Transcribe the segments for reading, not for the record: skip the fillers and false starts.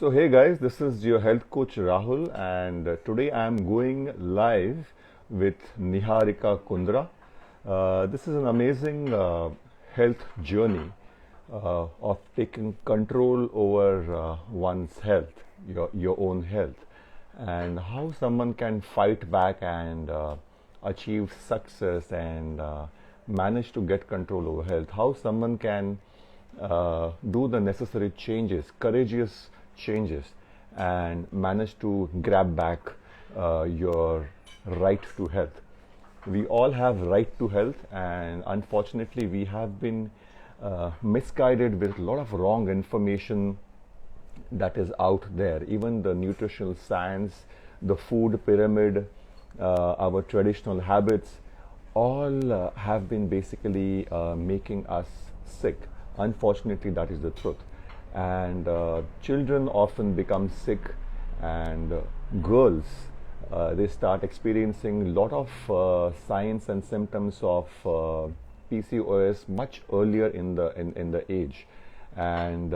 So, hey guys, this is your health coach Rahul, and today I am going live with Niharika Kundra. This is an amazing health journey of taking control over one's health, your own health, and how someone can fight back and achieve success and manage to get control over health, how someone can do the necessary changes, courageous changes, and manage to grab back your right to health. We all have right to health, and unfortunately we have been misguided with a lot of wrong information that is out there. Even the nutritional science, the food pyramid, our traditional habits, all have been basically making us sick. Unfortunately, that is the truth. And children often become sick, and girls they start experiencing a lot of signs and symptoms of PCOS much earlier in the age, and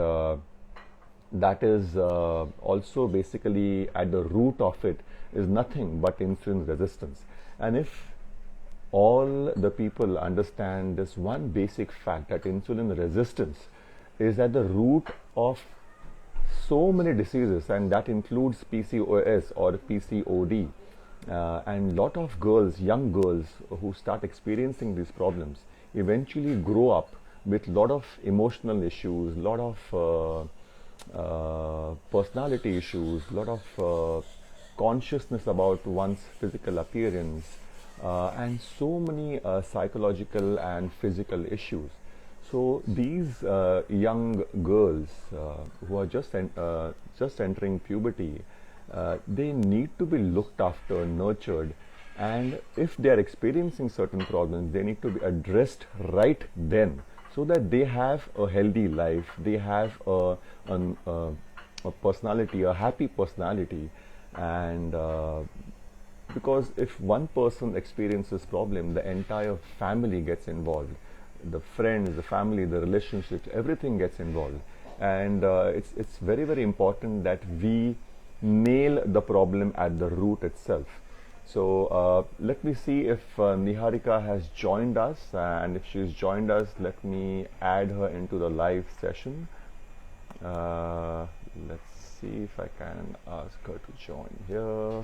that is also basically at the root of it is nothing but insulin resistance. And if all the people understand this one basic fact, that insulin resistance is at the root of so many diseases, and that includes PCOS or PCOD, and lot of girls, young girls who start experiencing these problems eventually grow up with lot of emotional issues, lot of personality issues, lot of consciousness about one's physical appearance, and so many psychological and physical issues. So these young girls who are just entering puberty, they need to be looked after, nurtured, and if they are experiencing certain problems, they need to be addressed right then, so that they have a healthy life, they have a personality, a happy personality, and because if one person experiences problem, the entire family gets involved. The friends, the family, the relationships, everything gets involved. And it's very important that we nail the problem at the root itself. So let me see if Niharika has joined us, and if she's joined us, let me add her into the live session. Let's see if I can ask her to join here.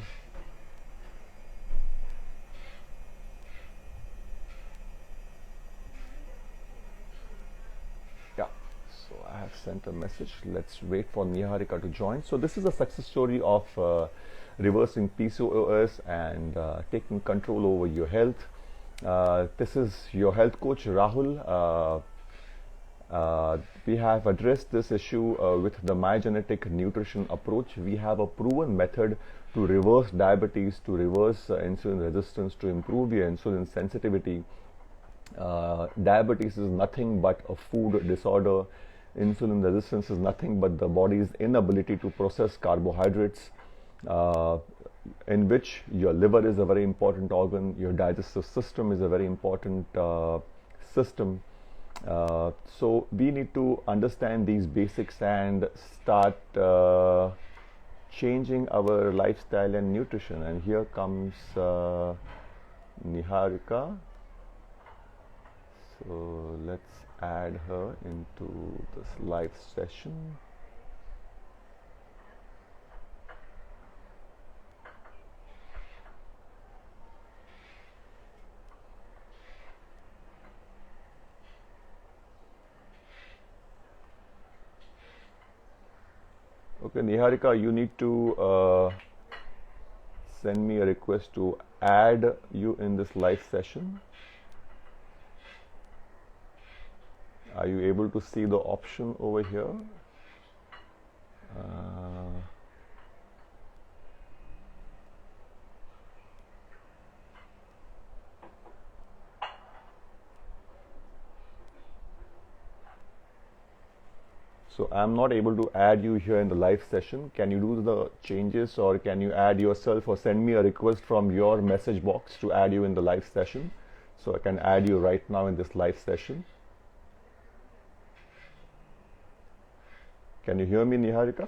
Yeah, so I have sent a message. Let's wait for Niharika to join. So this is a success story of reversing PCOS and taking control over your health. This is your health coach Rahul. We have addressed this issue with the MyGenetic nutrition approach. We have a proven method to reverse diabetes, to reverse insulin resistance, to improve your insulin sensitivity. Diabetes is nothing but a food disorder. Insulin resistance is nothing but the body's inability to process carbohydrates, in which your liver is a very important organ, your digestive system is a very important system. So we need to understand these basics and start changing our lifestyle and nutrition. And here comes Niharika. So let's add her into this live session. Okay, Niharika, you need to send me a request to add you in this live session. Are you able to see the option over here? So I'm not able to add you here in the live session. Can you do the changes, or can you add yourself, or send me a request from your message box to add you in the live session, so I can add you right now in this live session? Can you hear me, Niharika?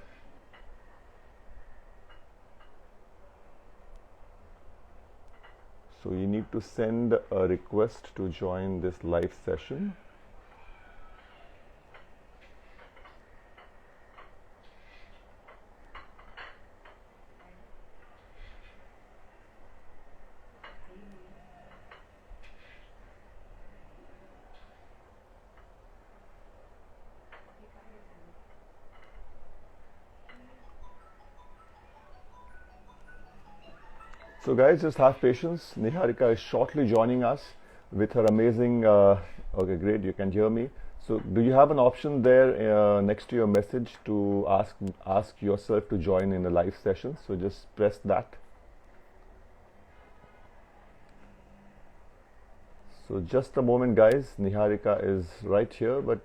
So you need to send a request to join this live session. So guys, just have patience. Niharika is shortly joining us with her amazing, okay, great, you can hear me. So do you have an option there next to your message to ask yourself to join in the live session? So just press that. So just a moment guys, Niharika is right here, but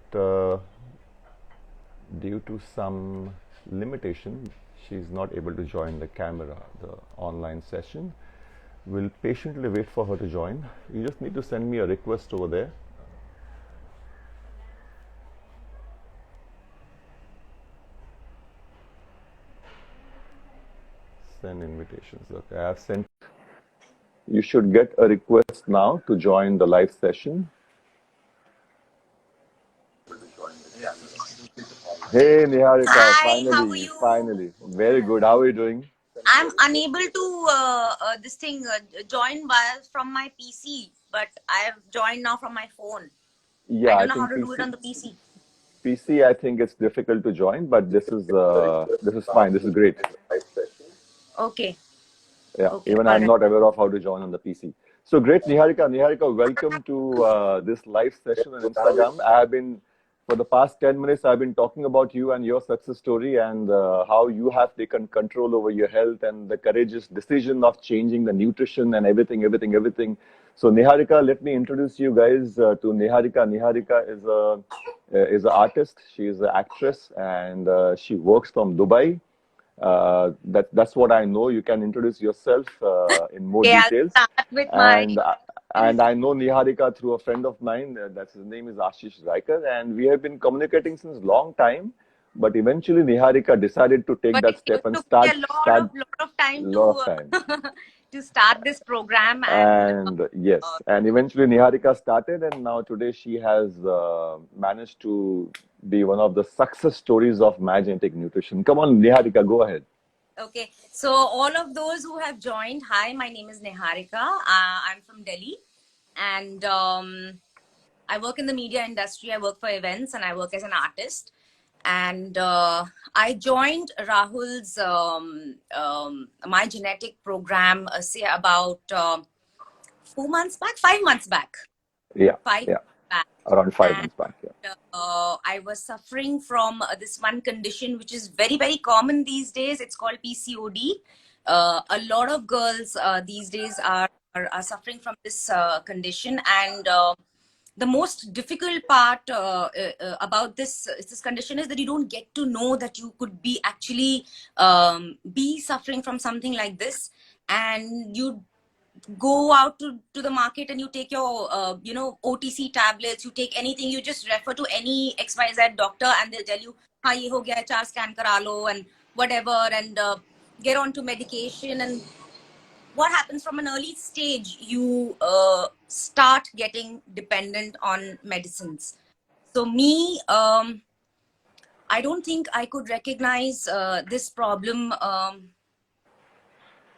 due to some limitation, she's not able to join the camera, the online session. We'll patiently wait for her to join. You just need to send me a request over there. Send invitations. Okay, I have sent. You should get a request now to join the live session. Hey Niharika, Hi, how are you? finally. Very good. How are you doing? I'm unable to join from my PC, but I have joined now from my phone. Yeah, I I don't know how think to do it on the PC. PC, I think it's difficult to join, but this is fine. This is great. Okay, Yeah, okay, even all I'm right. not aware of how to join on the PC. So great, Niharika. Niharika, welcome to this live session on Instagram. I have been, for the past 10 minutes, I've been talking about you and your success story and how you have taken control over your health and the courageous decision of changing the nutrition and everything. So Niharika, let me introduce you guys to Niharika. Niharika is an artist. She is an actress and she works from Dubai. That's what I know. You can introduce yourself in more Okay, I'll details. start with my. And I know Niharika through a friend of mine. That's his name is Ashish Raikar, and we have been communicating since long time. But eventually, Niharika decided to take But that it step and took me a start lot of time lot to of time. to start this program, and And yes, and eventually Niharika started, and now today she has managed to be one of the success stories of Magenetic Nutrition. Come on, Niharika, go ahead. okay. So all of those who have joined, hi, my name is Niharika. I'm from Delhi, and I work in the media industry. I work for events and I work as an artist. And I joined Rahul's My Genetic program, say about 4 months back, 5 months back, Yeah, 5 months yeah, back. around five And months back. Yeah. I was suffering from this one condition, which is very, very common these days. It's called PCOD. A lot of girls these days are suffering from this condition, and the most difficult part about this condition is that you don't get to know that you could be actually be suffering from something like this, and you go out to the market and you take your OTC tablets, you take anything, you just refer to any XYZ doctor and they'll tell you ha ye ho gaya, 4 scan kara lo and whatever, and get on to medication. And what happens from an early stage, you start getting dependent on medicines. So me, I don't think I could recognize this problem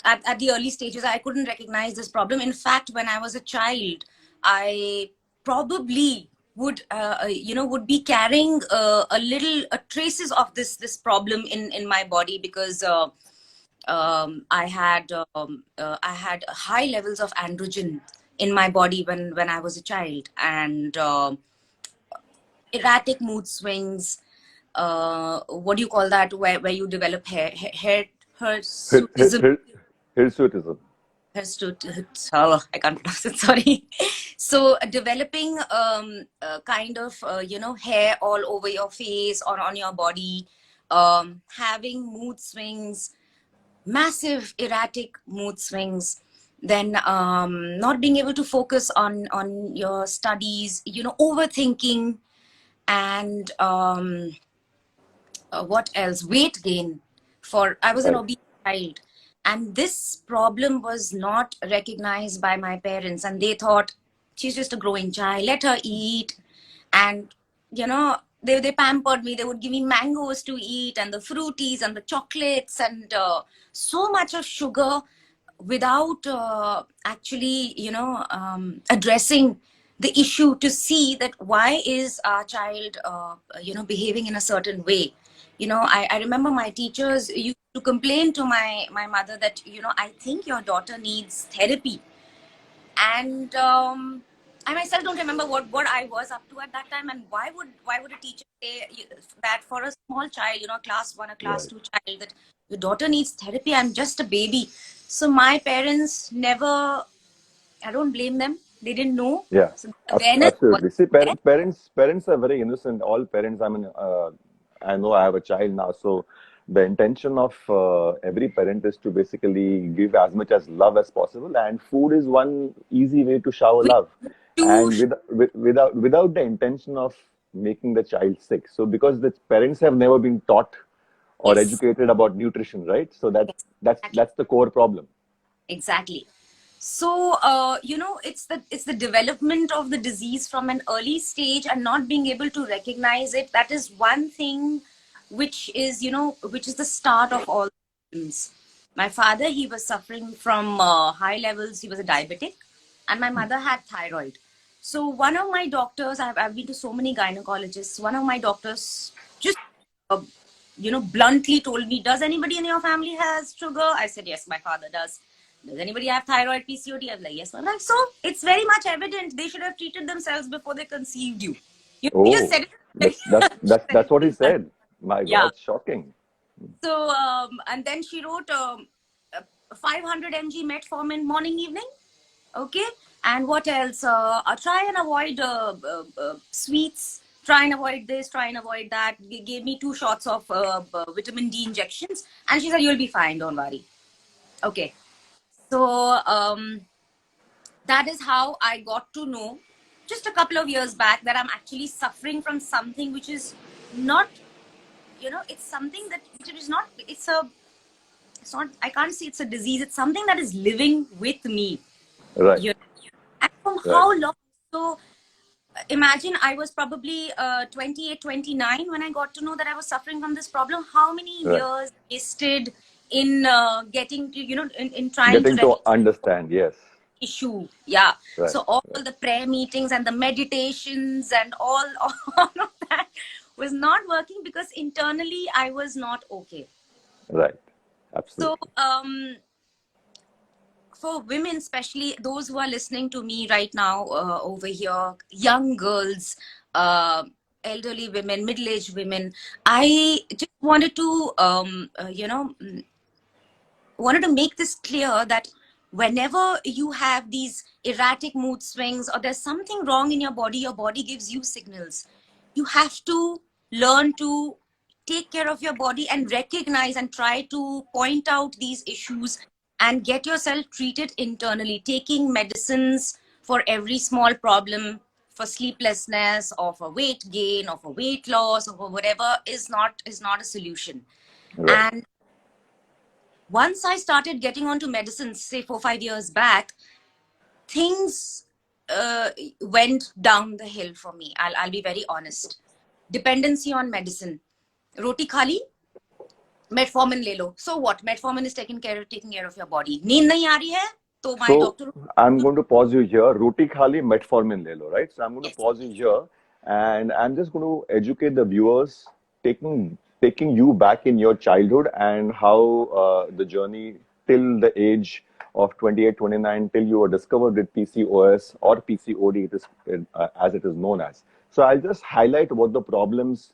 at the early stages. I couldn't recognize this problem. In fact, when I was a child, I probably would be carrying a little traces of this problem in my body, because I had high levels of androgen in my body when I was a child, and erratic mood swings. What do you call that? Where you develop hair Hir- hir- hirsutism. hir- Hirsutism. Oh, I can't pronounce it. Sorry. So developing kind of hair all over your face or on your body, having mood swings, massive erratic mood swings, then not being able to focus on your studies, overthinking, and what else? Weight gain. For I was an Right. obese child, And this problem was not recognized by my parents, and they thought she's just a growing child, let her eat. And they pampered me. They would give me mangoes to eat, and the fruities and the chocolates, and so much of sugar, without actually addressing the issue to see that why is our child behaving in a certain way. I remember my teachers used to complain to my mother that I think your daughter needs therapy. And I myself don't remember what I was up to at that time, and why would a teacher say that for a small child, class 1 or class Right. 2 child, that your daughter needs therapy? I'm just a baby. So my parents never, I don't blame them, they didn't know. Yeah, So the awareness was absolutely. See, there. parents are very innocent. All parents. I mean, I know I have a child now, so the intention of every parent is to basically give as much as love as possible, and food is one easy way to shower We love, to and without the intention of making the child sick. So because the parents have never been taught or Yes, educated about nutrition, right? So yes, exactly. that's the core problem. Exactly. So, it's the development of the disease from an early stage and not being able to recognize it. That is one thing, which is the start of all problems. My father, he was suffering from high levels. He was a diabetic, and my mother had thyroid. So one of my doctors, I've been to so many gynecologists. One of my doctors just uh, bluntly told me, does anybody in your family has sugar? I said, yes, my father does. Does anybody have thyroid, PCOD? I was like, yes. I'm like, so it's very much evident they should have treated themselves before they conceived you. You just Oh, said it that's very, what he very blunt. said. My Yeah. God, shocking. So, and then she wrote 500 mg metformin morning, evening. Okay. And what else? Try and avoid sweets. Try and avoid this. Try and avoid that. Gave me 2 shots of vitamin D injections, and she said, "You'll be fine. Don't worry." Okay. So that is how I got to know just a couple of years back that I'm actually suffering from something which is not, it's something that which is not. It's not. I can't say it's a disease. It's something that is living with me. Right, You And from right, how long? So imagine I was probably 28, 29 when I got to know that I was suffering from this problem. How many right. years wasted in getting to, in trying to Getting to recognize understand, yes. issue. Yeah. Right, So all right, the prayer meetings and the meditations and all of that was not working because internally I was not okay. right. So Absolutely. for women, especially those who are listening to me right now over here, young girls, uh, elderly women, middle-aged women, I just wanted to make this clear that whenever you have these erratic mood swings or there's something wrong in your body gives you signals. You have to learn to take care of your body and recognize and try to point out these issues and get yourself treated internally, taking medicines for every small problem, for sleeplessness or for weight gain or for weight loss or for whatever, is not a solution. Right, And once I started getting onto medicines, say 4, 5 years back, things went down the hill for me. I'll be very honest. Dependency on medicine. Roti khali, metformin le lo. So what? Metformin is taking care of your body. Neend nahi aa rahi hai, to my so doctor. I'm going to pause you here. Roti khali metformin le lo, right? So I'm going to Yes. pause you here, and I'm just going to educate the viewers, taking you back in your childhood and how the journey till the age of 28, 29, till you were discovered with PCOS or PCOD, as it is known as. So I'll just highlight what the problems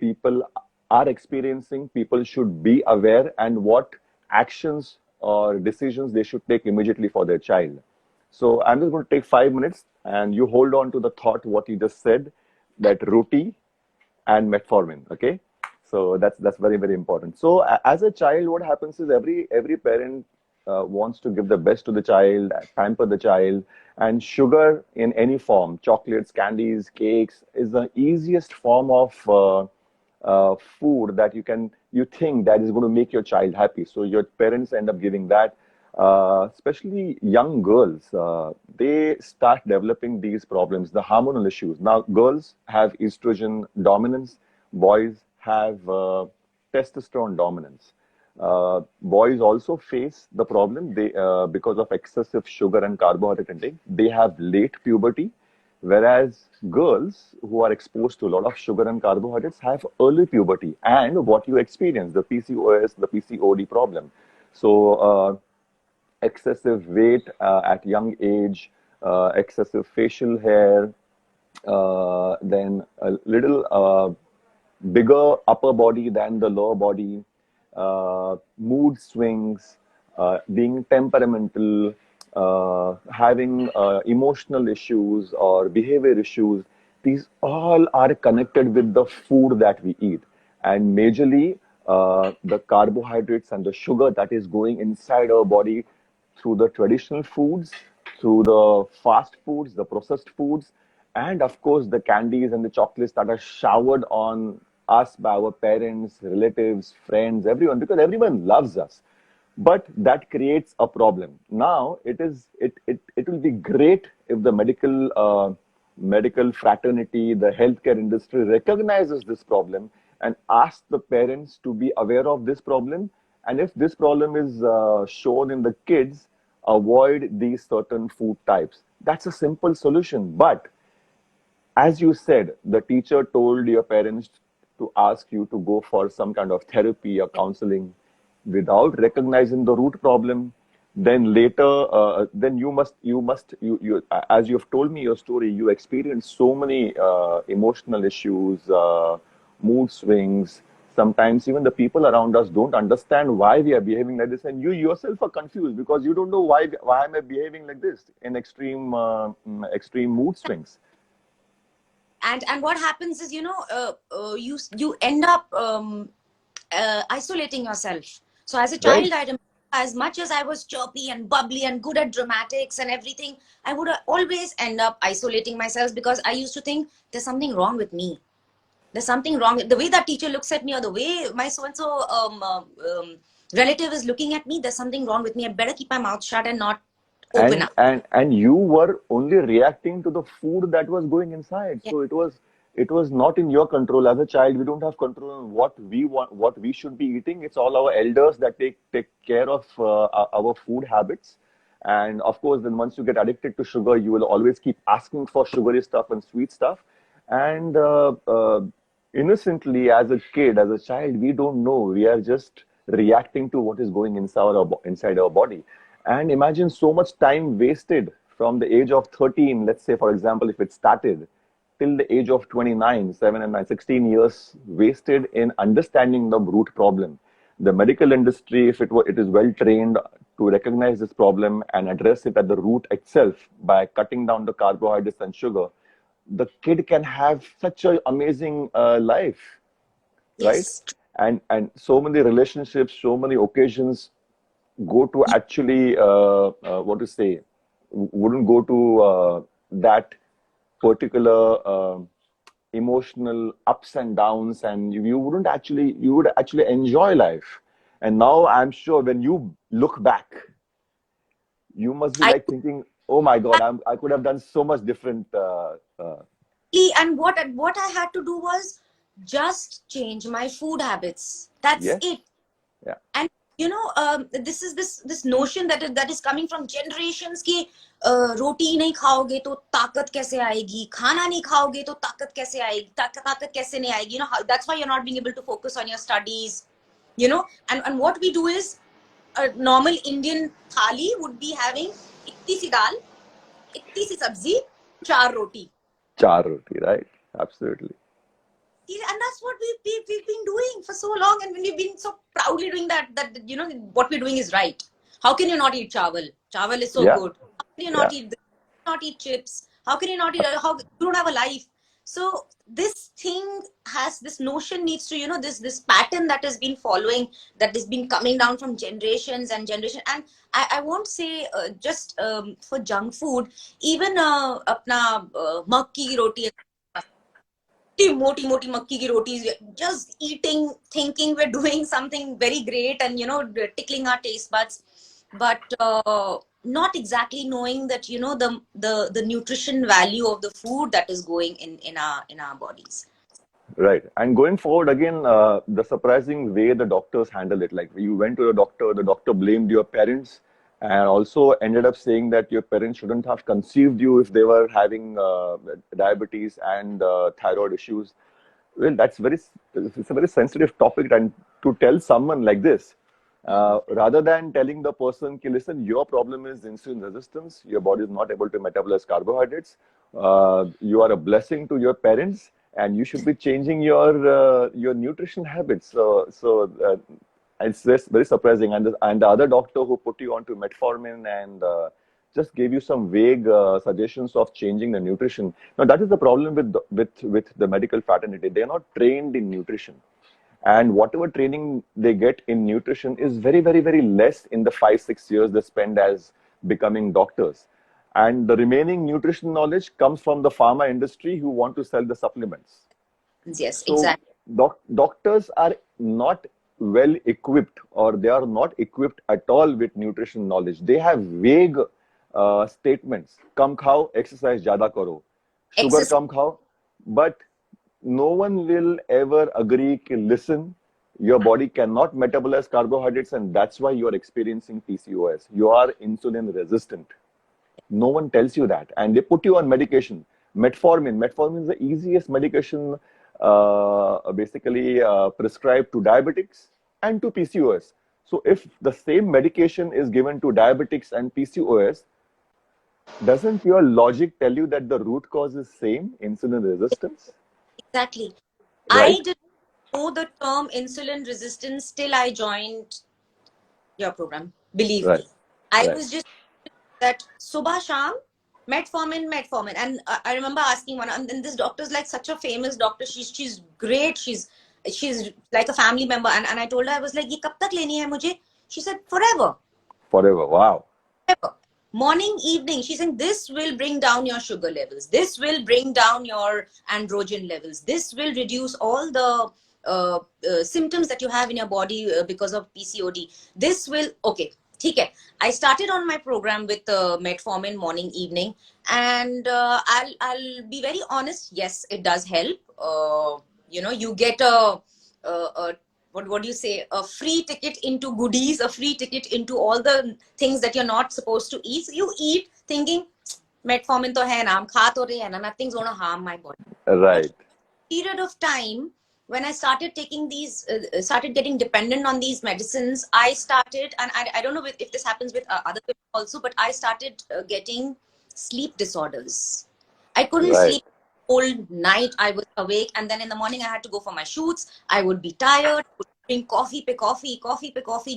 people are experiencing, people should be aware, and what actions or decisions they should take immediately for their child. So I'm just going to take 5 minutes and you hold on to the thought what you just said, that roti and metformin. Okay, so that's very very important. So as a child, what happens is every parent wants to give the best to the child, pamper the child, and sugar in any form, chocolates, candies, cakes, is the easiest form of food that you think that is going to make your child happy. So your parents end up giving that. Especially young girls, they start developing these problems, the hormonal issues. Now, girls have estrogen dominance, boys have testosterone dominance. Boys also face the problem because of excessive sugar and carbohydrate intake. They have late puberty, whereas girls who are exposed to a lot of sugar and carbohydrates have early puberty and what you experience, the PCOS, the PCOD problem. So, excessive weight at young age, excessive facial hair, then a little bigger upper body than the lower body, mood swings, being temperamental, having emotional issues or behavior issues. These all are connected with the food that we eat. And majorly, the carbohydrates and the sugar that is going inside our body through the traditional foods, through the fast foods, the processed foods, and of course the candies and the chocolates that are showered on us by our parents, relatives, friends, everyone, because everyone loves us. But that creates a problem. Now it will be great if the medical fraternity, the healthcare industry recognizes this problem and asks the parents to be aware of this problem. And if this problem is shown in the kids, avoid these certain food types. That's a simple solution. But as you said, the teacher told your parents to ask you to go for some kind of therapy or counseling without recognizing the root problem. Then later, then as you have told me your story, you experienced so many emotional issues, mood swings. Sometimes even the people around us don't understand why we are behaving like this, and you yourself are confused because you don't know why am I behaving like this in extreme mood swings. And what happens is, you end up isolating yourself. So as a Right? child, I remember, as much as I was chirpy and bubbly and good at dramatics and everything, I would always end up isolating myself because I used to think there's something wrong with me. There's something wrong. The way that teacher looks at me, or the way my so and so relative is looking at me, there's something wrong with me. I better keep my mouth shut and not open and up. and you were only reacting to the food that was going inside, Yeah. so it was not in your control. As a child, we don't have control on what we want, what we should be eating. It's all our elders that take care of our food habits. And of course, then once you get addicted to sugar, you will always keep asking for sugary stuff and sweet stuff. And innocently, as a kid, as a child, we don't know. We are just reacting to what is going inside our body. And imagine so much time wasted from the age of 13, let's say, for example, if it started till the age of 29, 7 and 9, 16 years wasted in understanding the root problem. The medical industry, if it is well trained to recognize this problem and address it at the root itself by cutting down the carbohydrates and sugar, the kid can have such an amazing life, right? Yes. And so many relationships, so many occasions go to actually what to say wouldn't go to that particular emotional ups and downs, and you would actually enjoy life. And now I'm sure when you look back, you must be I like thinking, oh my god, I could have done so much different. and what I had to do was just change my food habits. That's Yes. it. Yeah. And this is this notion that is coming from generations ki roti nahi khaoge to ताकत कैसे आएगी, खाना नहीं खाओगे तो ताकत कैसे आएगी, ताकत कैसे नहीं आएगी, that's why you're not being able to focus on your studies. And what we do is, a normal Indian thali would be having इतनी सी दाल, इतनी सी सब्जी, 4 roti. Char roti, right? Absolutely. And that's what we've been doing for so long, and we've been so proudly doing that what we're doing is right. How can you not eat chawal is so Yeah. good. How can you Yeah. not eat this? Not eat chips? How can you not eat, how you don't have a life? So this thing has, this notion needs to, this pattern that has been following, that has been coming down from generations and generation. And I won't say just for junk food, even apna makki ki roti, moti moti makki ki rotis, just eating, thinking we're doing something very great and tickling our taste buds, but not exactly knowing that the nutrition value of the food that is going in our bodies. Right. And going forward again, the surprising way the doctors handle it. Like you went to the doctor blamed your parents, and also ended up saying that your parents shouldn't have conceived you if they were having diabetes and thyroid issues. Well, it's a very sensitive topic, and to tell someone like this, rather than telling the person, "Ki, listen, your problem is insulin resistance. Your body is not able to metabolize carbohydrates. You are a blessing to your parents, and you should be changing your nutrition habits." It's just very surprising. And the other doctor who put you onto metformin and just gave you some vague suggestions of changing the nutrition. Now that is the problem with the medical fraternity. They are not trained in nutrition, and whatever training they get in nutrition is very, very, very less in the 5-6 years they spend as becoming doctors. And the remaining nutrition knowledge comes from the pharma industry who want to sell the supplements. Yes, So exactly. doctors are not well equipped, or they are not equipped at all with nutrition knowledge. They have vague statements. Kam khao, exercise jada karo. Sugar Exercise. kam khao. But no one will ever agree ki, listen, your body cannot metabolize carbohydrates, and that's why you are experiencing PCOS. You are insulin resistant. No one tells you that, and they put you on medication. Metformin is the easiest medication, basically prescribed to diabetics and to PCOS. So if the same medication is given to diabetics and PCOS, doesn't your logic tell you that the root cause is same, insulin resistance? Exactly. I Right. didn't know the term insulin resistance till I joined your program. Believe Right. me. I Right. was just that Subha Sham, metformin. And I remember asking one, and then this doctor's like such a famous doctor. She's great. She's like a family member. And I told her, I was like, "Ye kab tak leni hai mujhe?" She said, "Forever. Forever. Wow. Forever. Morning, evening." She's saying, "This will bring down your sugar levels. This will bring down your androgen levels. This will reduce all the symptoms that you have in your body because of PCOD. This will," okay. Okay. I started on my program with metformin morning, evening, and I'll be very honest. Yes, it does help. You get a what do you say, a free ticket into goodies, a free ticket into all the things that you're not supposed to eat. So you eat thinking metformin to hai na, hum kha to rahe hai na, nothing's going to harm my body. But Right. period of time when I started taking these started getting dependent on these medicines, I started, and I don't know if this happens with other people also, but I started getting sleep disorders. I couldn't Right. sleep whole night. I was awake, and then in the morning I had to go for my shoots. I would be tired, would drink coffee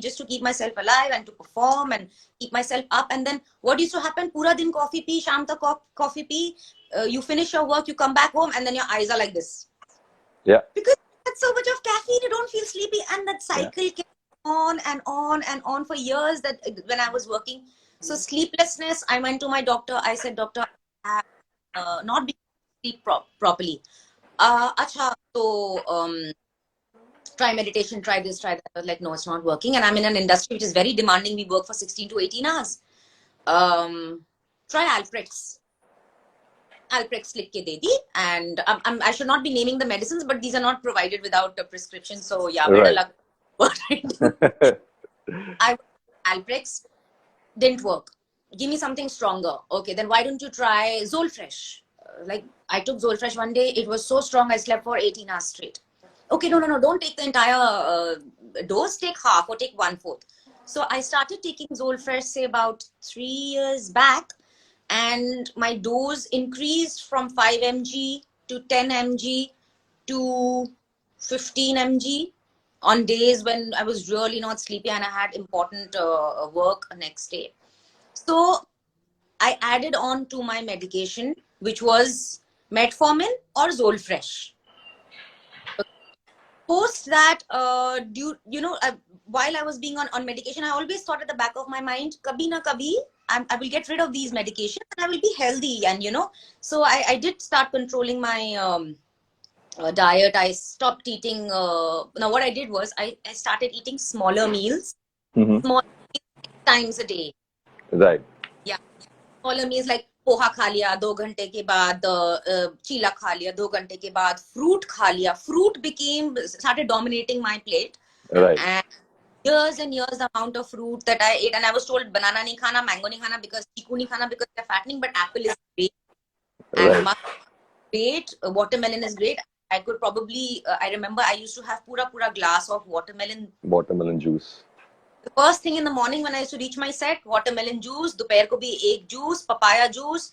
just to keep myself alive and to perform and keep myself up. And then what used to happen, pura din coffee pee, sham tak coffee pee, you finish your work, you come back home, and then your eyes are like this Yeah. because that's so much of caffeine, you don't feel sleepy. And that Yeah. cycle kept on and on and on for years, that when I was working. So sleeplessness, I went to my doctor. I said, "Doctor, I have not been sleep properly." Acha, so try meditation, try this, try that. I was like, "No, it's not working." And I'm in an industry which is very demanding. We work for 16 to 18 hours. Try Alprex. Alprex लिख के दे दी, and I should not be naming the medicines, but these are not provided without a prescription. So yeah, better Right. luck. I Alprex didn't work. Give me something stronger. Okay, then why don't you try Zolfresh? Like I took Zolfresh one day, it was so strong I slept for 18 hours straight. Okay, no, don't take the entire dose. Take half or take 1/4. So I started taking Zolfresh say about 3 years back, and my dose increased from 5 mg to 10 mg to 15 mg on days when I was really not sleepy and I had important work next day. So I added on to my medication, which was metformin or Zolfresh. Post that, while I was being on medication, I always thought at the back of my mind, kabhi na kabhi, I will get rid of these medications and I will be healthy. And so I did start controlling my diet, I stopped eating. Now, what I did was I started eating smaller meals, Hmm. small times a day. Right. Yeah, smaller meals like poha खा लिया 2 घंटे के बाद, चीला खा लिया 2 घंटे के बाद, fruit खा लिया. Fruit started dominating my plate, Right. and years and years the amount of fruit that I ate, and I was told banana nahi khana, mango nahi khana because chiku nahi khana because they're fattening, but apple is great and Right. great. Watermelon is great. I could probably, I remember I used to have pura glass of watermelon. Watermelon juice. The first thing in the morning when I used to reach my set, watermelon juice, दोपहर को भी एक juice, papaya juice.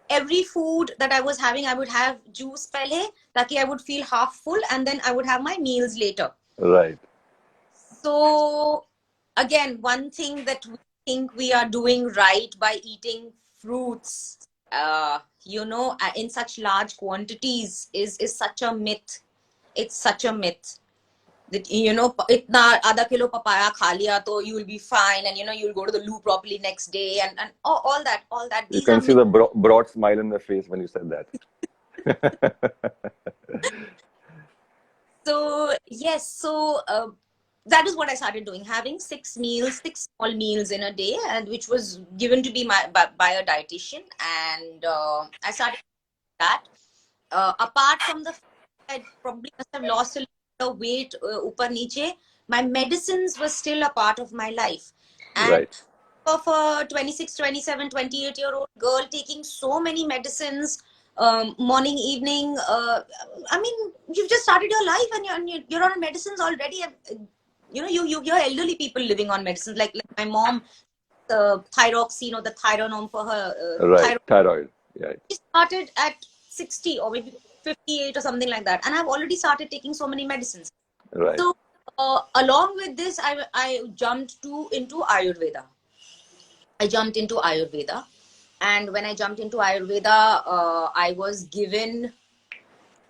Every food that I was having, I would have juice pehle, ताकि I would feel half full, and then I would have my meals later. Right. So again, one thing that we think we are doing right by eating fruits, in such large quantities is such a myth. It's such a myth that itna आधा kilo papaya खा लिया तो you will be fine, and you'll go to the loo properly next day, and all that. You These are can see myths. the broad smile in their face when you said that. So yes, that is what I started doing, having 6 meals, 6 small meals in a day, and which was given to be by a dietitian, and I started that. Apart from the fact I probably must have lost a little weight, upar niche, my medicines were still a part of my life, and Right. of a 26, 27, 28-year-old girl taking so many medicines, morning, evening. I mean, you've just started your life and you're on medicines already. You hear elderly people living on medicines, like my mom, thyroxine or the Thyronome for her Right. thyroid. Thyroid. Right. She started at 60 or maybe 58 or something like that, and I've already started taking so many medicines. Right. So along with this, I jumped into Ayurveda. I jumped into Ayurveda. And when I jumped into Ayurveda, I was given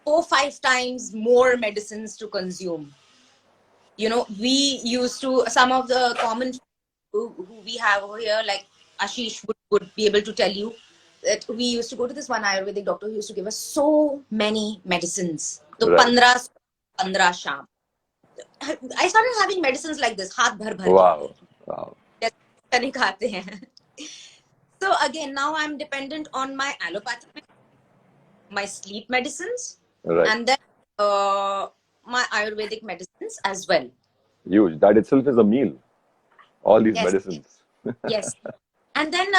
4, 5 times more medicines to consume. We used to, some of the common who we have over here, like Ashish would be able to tell you that we used to go to this one Ayurvedic doctor who used to give us so many medicines. So Right. 15 sham. I started having medicines like this, हाथ भर भर के. Wow. Wow. जैसे खाते हैं. So again, now I'm dependent on my allopathic, my sleep medicines, Right. and then my Ayurvedic medicines as well. Huge. That itself is a meal. All these Yes, medicines. yes. And then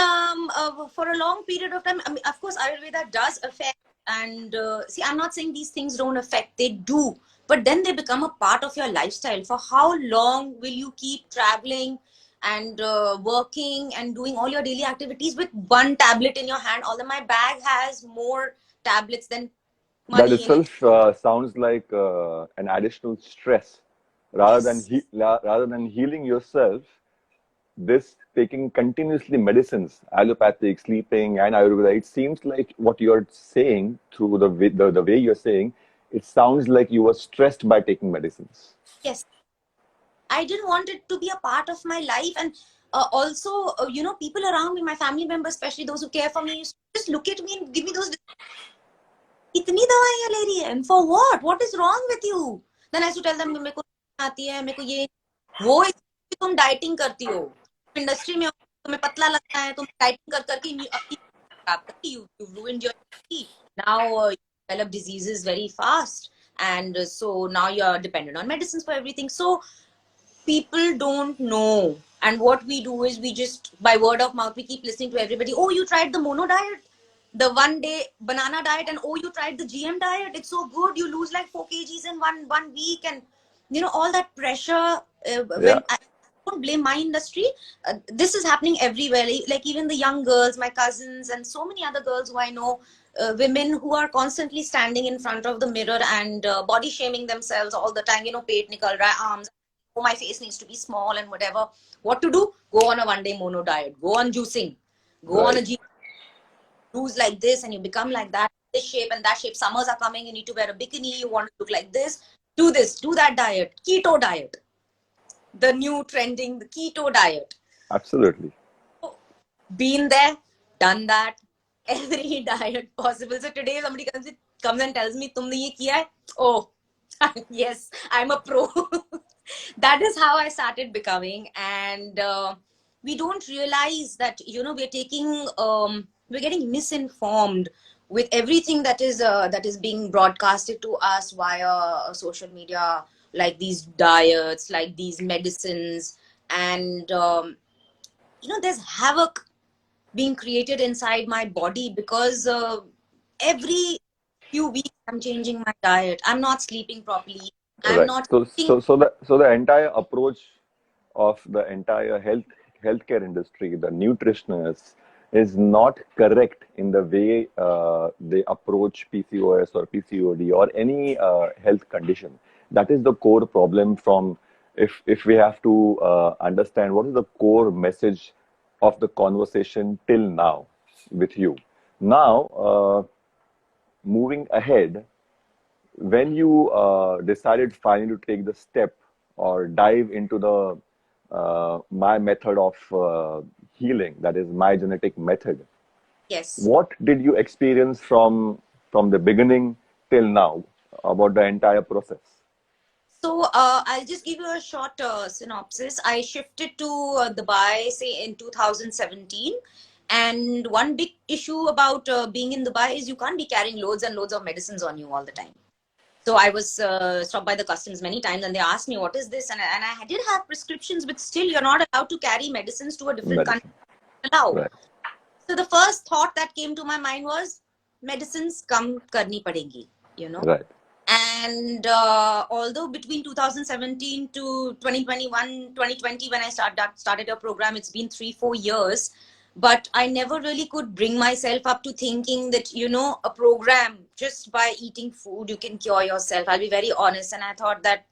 for a long period of time, I mean, of course, Ayurveda does affect. And see, I'm not saying these things don't affect, they do. But then they become a part of your lifestyle. For how long will you keep traveling and working and doing all your daily activities with one tablet in your hand? Although my bag has more tablets than That money in it. itself sounds like an additional stress. Yes. Rather than healing yourself, this taking continuously medicines, allopathic, sleeping, and Ayurveda, it seems like what you're saying through the way you're saying, it sounds like you were stressed by taking medicines. Yes. I didn't want it to be a part of my life. And also, people around me, my family members, especially those who care for me, used to just look at me and give me those. इतनी दवाइयां ले रही है, and for what is wrong with you? Then I used to tell them, मेरे को आती है, मेरे को ये वो तुम डाइटिंग करती हो, इंडस्ट्री में तुम्हें पतला लगता है, तुम डाइटिंग कर करके अपनी खराब करती, you ruined your body. Now you develop diseases very fast, and so now you're dependent on medicines for everything. So people don't know, and what we do is we just, by word of mouth, we keep listening to everybody. Oh, you tried the mono diet, the 1 day banana diet, and oh, you tried the GM diet, it's so good, you lose like 4 kgs in one week. And all that pressure, Yeah, when I don't blame my industry, this is happening everywhere, like even the young girls, my cousins, and so many other girls who I know, women who are constantly standing in front of the mirror and body shaming themselves all the time. Pet nikal raha hai, arms, oh, my face needs to be small and whatever. What to do? Go on a 1 day mono diet, go on juicing, go on right. a gym, lose like this, and you become like that, this shape and that shape. Summers are coming, you need to wear a bikini, you want to look like this. Do this, do that diet, keto diet, the new trending, the keto diet. Absolutely. Been there, done that, every diet possible. So today somebody comes with, comes and tells me, "तुमने ये किया है?" Oh, yes, I'm a pro. That is how I started becoming, and we don't realize that we're getting misinformed with everything that is being broadcasted to us via social media, like these diets, like these medicines, and there's havoc being created inside my body because every few weeks I'm changing my diet. I'm not sleeping properly. I'm Right. not eating. So the entire approach of the entire healthcare industry, the nutritionists, is not correct in the way they approach PCOS or PCOD or any health condition. That is the core problem. From if we have to understand what is the core message of the conversation till now with you. Now, moving ahead, when you decided finally to take the step or dive into the my method of healing, that is my genetic method, Yes. what did you experience from the beginning till now about the entire process? So I'll just give you a short synopsis. I shifted to Dubai, say in 2017. And one big issue about being in Dubai is you can't be carrying loads and loads of medicines on you all the time. So I was stopped by the customs many times, and they asked me, "What is this?" And I did have prescriptions, but still, you're not allowed to carry medicines to a different country. Medicine. Allow. Right. So the first thought that came to my mind was, medicines come karni padegi, Right. And although between 2017 to 2021, 2020, when I started a program, it's been 3-4 years, but I never really could bring myself up to thinking that, a program just by eating food, you can cure yourself. I'll be very honest. And I thought that,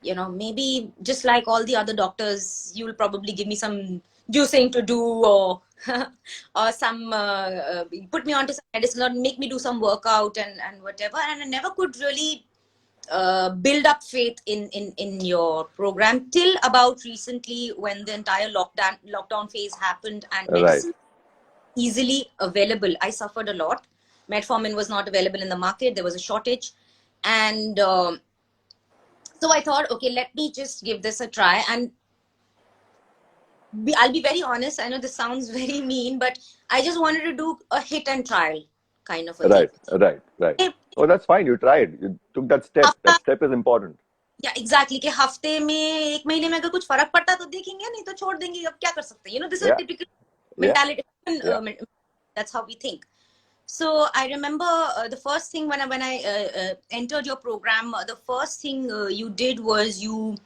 maybe just like all the other doctors, you'll probably give me some juicing to do, or or some put me onto some medicine, or make me do some workout and whatever. And I never could really build up faith in your program till about recently, when the entire lockdown phase happened and Right. medicine easily available. I suffered a lot. Metformin was not available in the market. There was a shortage, and so I thought, okay, let me just give this a try. And I'll be very honest. I know this sounds very mean, but I just wanted to do a hit and trial kind of a thing. Right. Right. Right. Oh, that's fine. You tried. You took that step. That step is important. या exactly कि हफ्ते में, एक महीने में अगर कुछ फर्क पड़ता तो देखेंगे, नहीं तो छोड़ देंगे. अब क्या कर सकते हैं? This is Yeah. Typical Yeah. mentality. That's how we think. So I remember the first thing when I entered your program, the first thing you did was you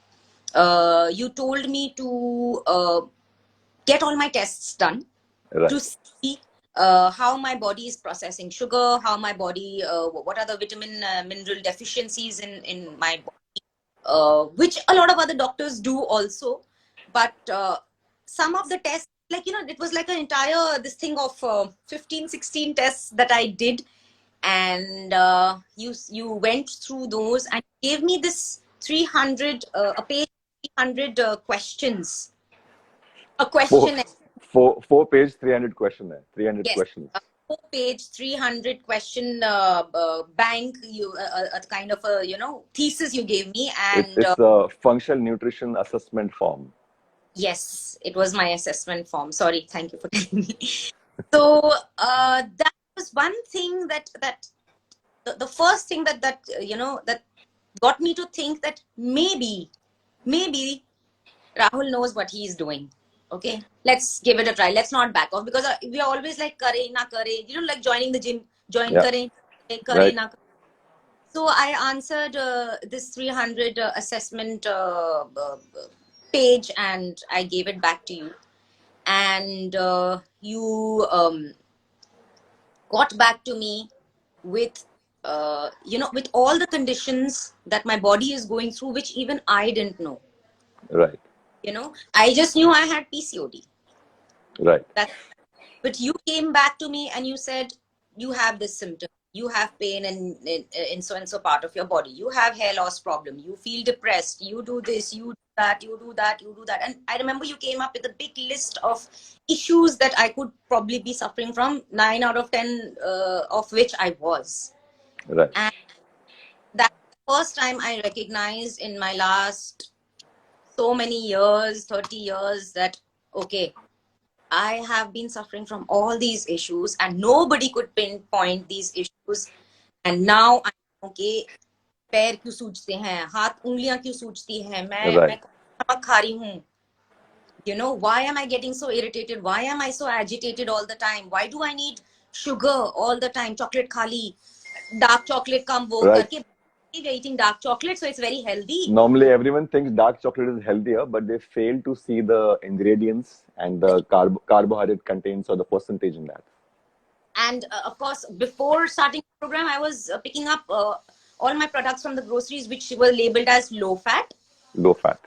told me to get all my tests done Right. to see how my body is processing sugar, how my body, what are the vitamin mineral deficiencies in my body. Which a lot of other doctors do also, but some of the tests, like it was like an entire this thing of 15-16 tests that I did, and you went through those and gave me this 300 a page, 300 questions, a question. Four page, 300 questionnaire, 300 Yes. questions. 4-page 300 question bank, a kind of a thesis you gave me, and It's a functional nutrition assessment form. yes, it was my assessment form. Sorry, thank you for telling me. So that was one thing that the first thing that that got me to think that maybe Rahul knows what he is doing. Okay, let's give it a try. Let's not back off, because we are always like kare na kare. Like joining the gym, join Yeah. kare Right. na kare. So I answered this 300 assessment page, and I gave it back to you. And you got back to me with with all the conditions that my body is going through, which even I didn't know. Right. I just knew I had PCOD. Right. But you came back to me and you said, you have this symptom, you have pain in so and so part of your body, you have hair loss problem, you feel depressed, you do this, you do that, you do that, you do that. And I remember you came up with a big list of issues that I could probably be suffering from, 9 out of 10 of which I was. Right. And that's the first time I recognized in my last so many years, 30 years, that okay, I have been suffering from all these issues and nobody could pinpoint these issues. And now I'm okay. पैर क्यों सूजते हैं, हाथ उंगलियां क्यों सूजती हैं, मैं Right. नमक खा रही हूँ. You know, why am I getting so irritated? Why am I so agitated all the time? Why do I need sugar all the time? Chocolate खा ली, dark chocolate कम वो Right. करके. We're eating dark chocolate, so it's very healthy. Normally, everyone thinks dark chocolate is healthier, but they fail to see the ingredients and the carbohydrate contains or the percentage in that. And of course, before starting the program, I was picking up all my products from the groceries, which were labeled as low fat, Low fat.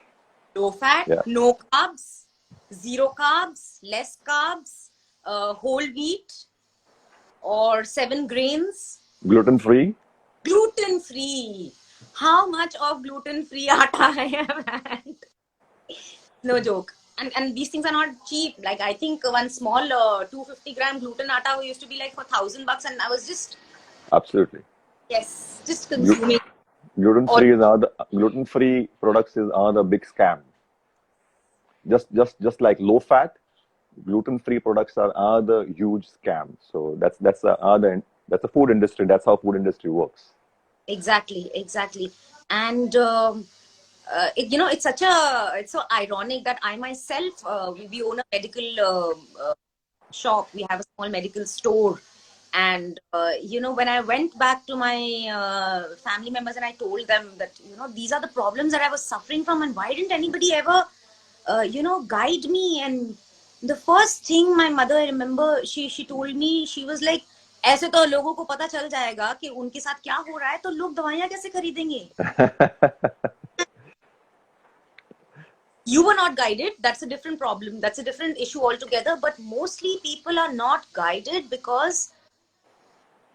Yeah. no carbs, zero carbs, less carbs, whole wheat, or 7 grains, Gluten free. gluten free. How much of gluten free atta I have had? No joke. And these things are not cheap. Like, I think one small 250-gram gluten atta used to be like for $1,000, and I was just, Absolutely. yes, just consuming. Gluten All free is another. Gluten free products is another big scam. Just like low fat, gluten free products are another huge scam. So that's a food industry. That's how food industry works. exactly. And it's it's so ironic that I myself, we own a medical shop. We have a small medical store. And when I went back to my family members and I told them that these are the problems that I was suffering from, and why didn't anybody ever guide me? And the first thing my mother, I remember, she told me, she was like, ऐसे तो लोगों को पता चल जाएगा कि उनके साथ क्या हो रहा है, तो लोग दवाइयां कैसे खरीदेंगे? You were not guided. That's a different problem. That's a different issue altogether. But mostly people are not guided because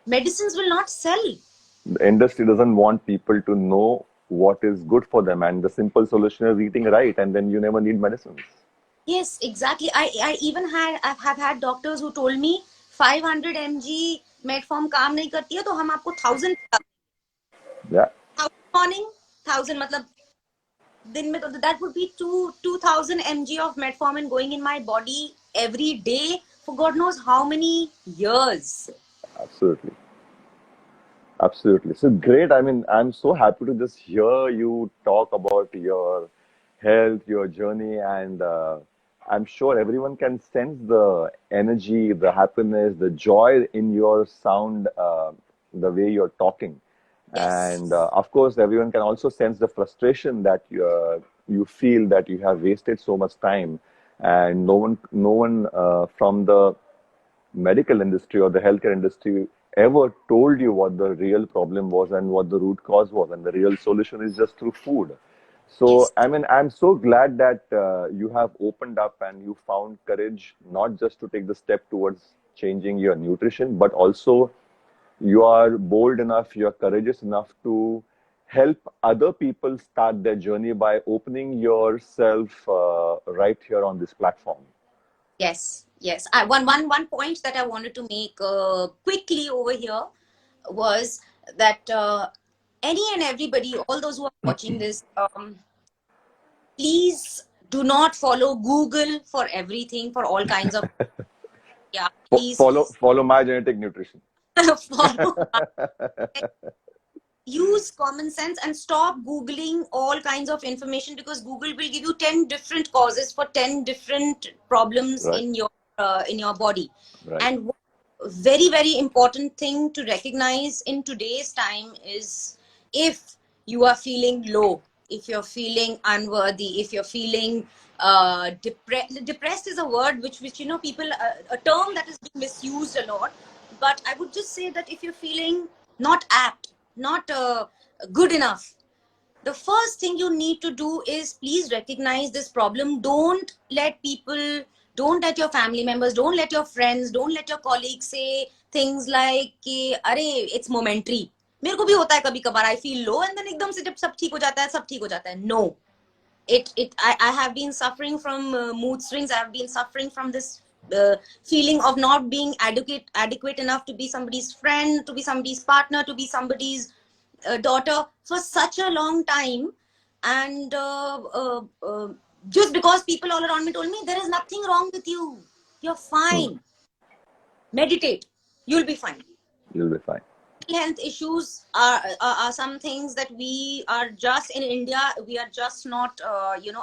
medicines will not sell. The industry doesn't want people to know what is good for them, and the simple solution is eating right, and then you never need medicines. Yes, exactly. I even have had doctors who told me 500 mg metform काम नहीं करती है, तो हम आपको 1000 Yeah. morning, 1000 मतलब दिन में, तो that would be 2000 mg of metformin going in my body every day for God knows how many years. Absolutely. Absolutely. So great. I mean, I'm so happy to just hear you talk about your health, your journey, and I'm sure everyone can sense the energy, the happiness, the joy in your sound, the way you're talking. Yes, And of course, everyone can also sense the frustration that you feel that you have wasted so much time, and no one from the medical industry or the healthcare industry ever told you what the real problem was and what the root cause was, and the real solution is just through food. So, yes, I mean, I'm so glad that you have opened up and you found courage not just to take the step towards changing your nutrition, but also you are bold enough, you are courageous enough to help other people start their journey by opening yourself right here on this platform. yes. One point that I wanted to make quickly over here was that any and everybody, all those who are watching this, please do not follow Google for everything, for all kinds of, yeah, please Follow my genetic nutrition. follow. Use common sense and stop Googling all kinds of information, because Google will give you 10 different causes for 10 different problems Right. in your body. Right. And very, very important thing to recognize in today's time is, if you are feeling low, if you're feeling unworthy, if you're feeling depressed is a word which people, a term that is being misused a lot. But I would just say that if you're feeling not apt, not good enough, the first thing you need to do is please recognize this problem. Don't let people, don't let your family members, don't let your friends, don't let your colleagues say things like कि अरे it's momentary. मेरे को भी होता है कभी कभार, I feel low, and then एकदम से जब सब ठीक हो जाता है, सब ठीक हो जाता है. No, I have been suffering from mood swings. I have been suffering from this feeling of not being adequate enough to be somebody's friend, to be somebody's partner, to be somebody's daughter for such a long time. And just because people all around me told me there is nothing wrong with you, you're fine, meditate, you'll be fine. You'll be fine. Health issues are some things that we are just in India, we are just not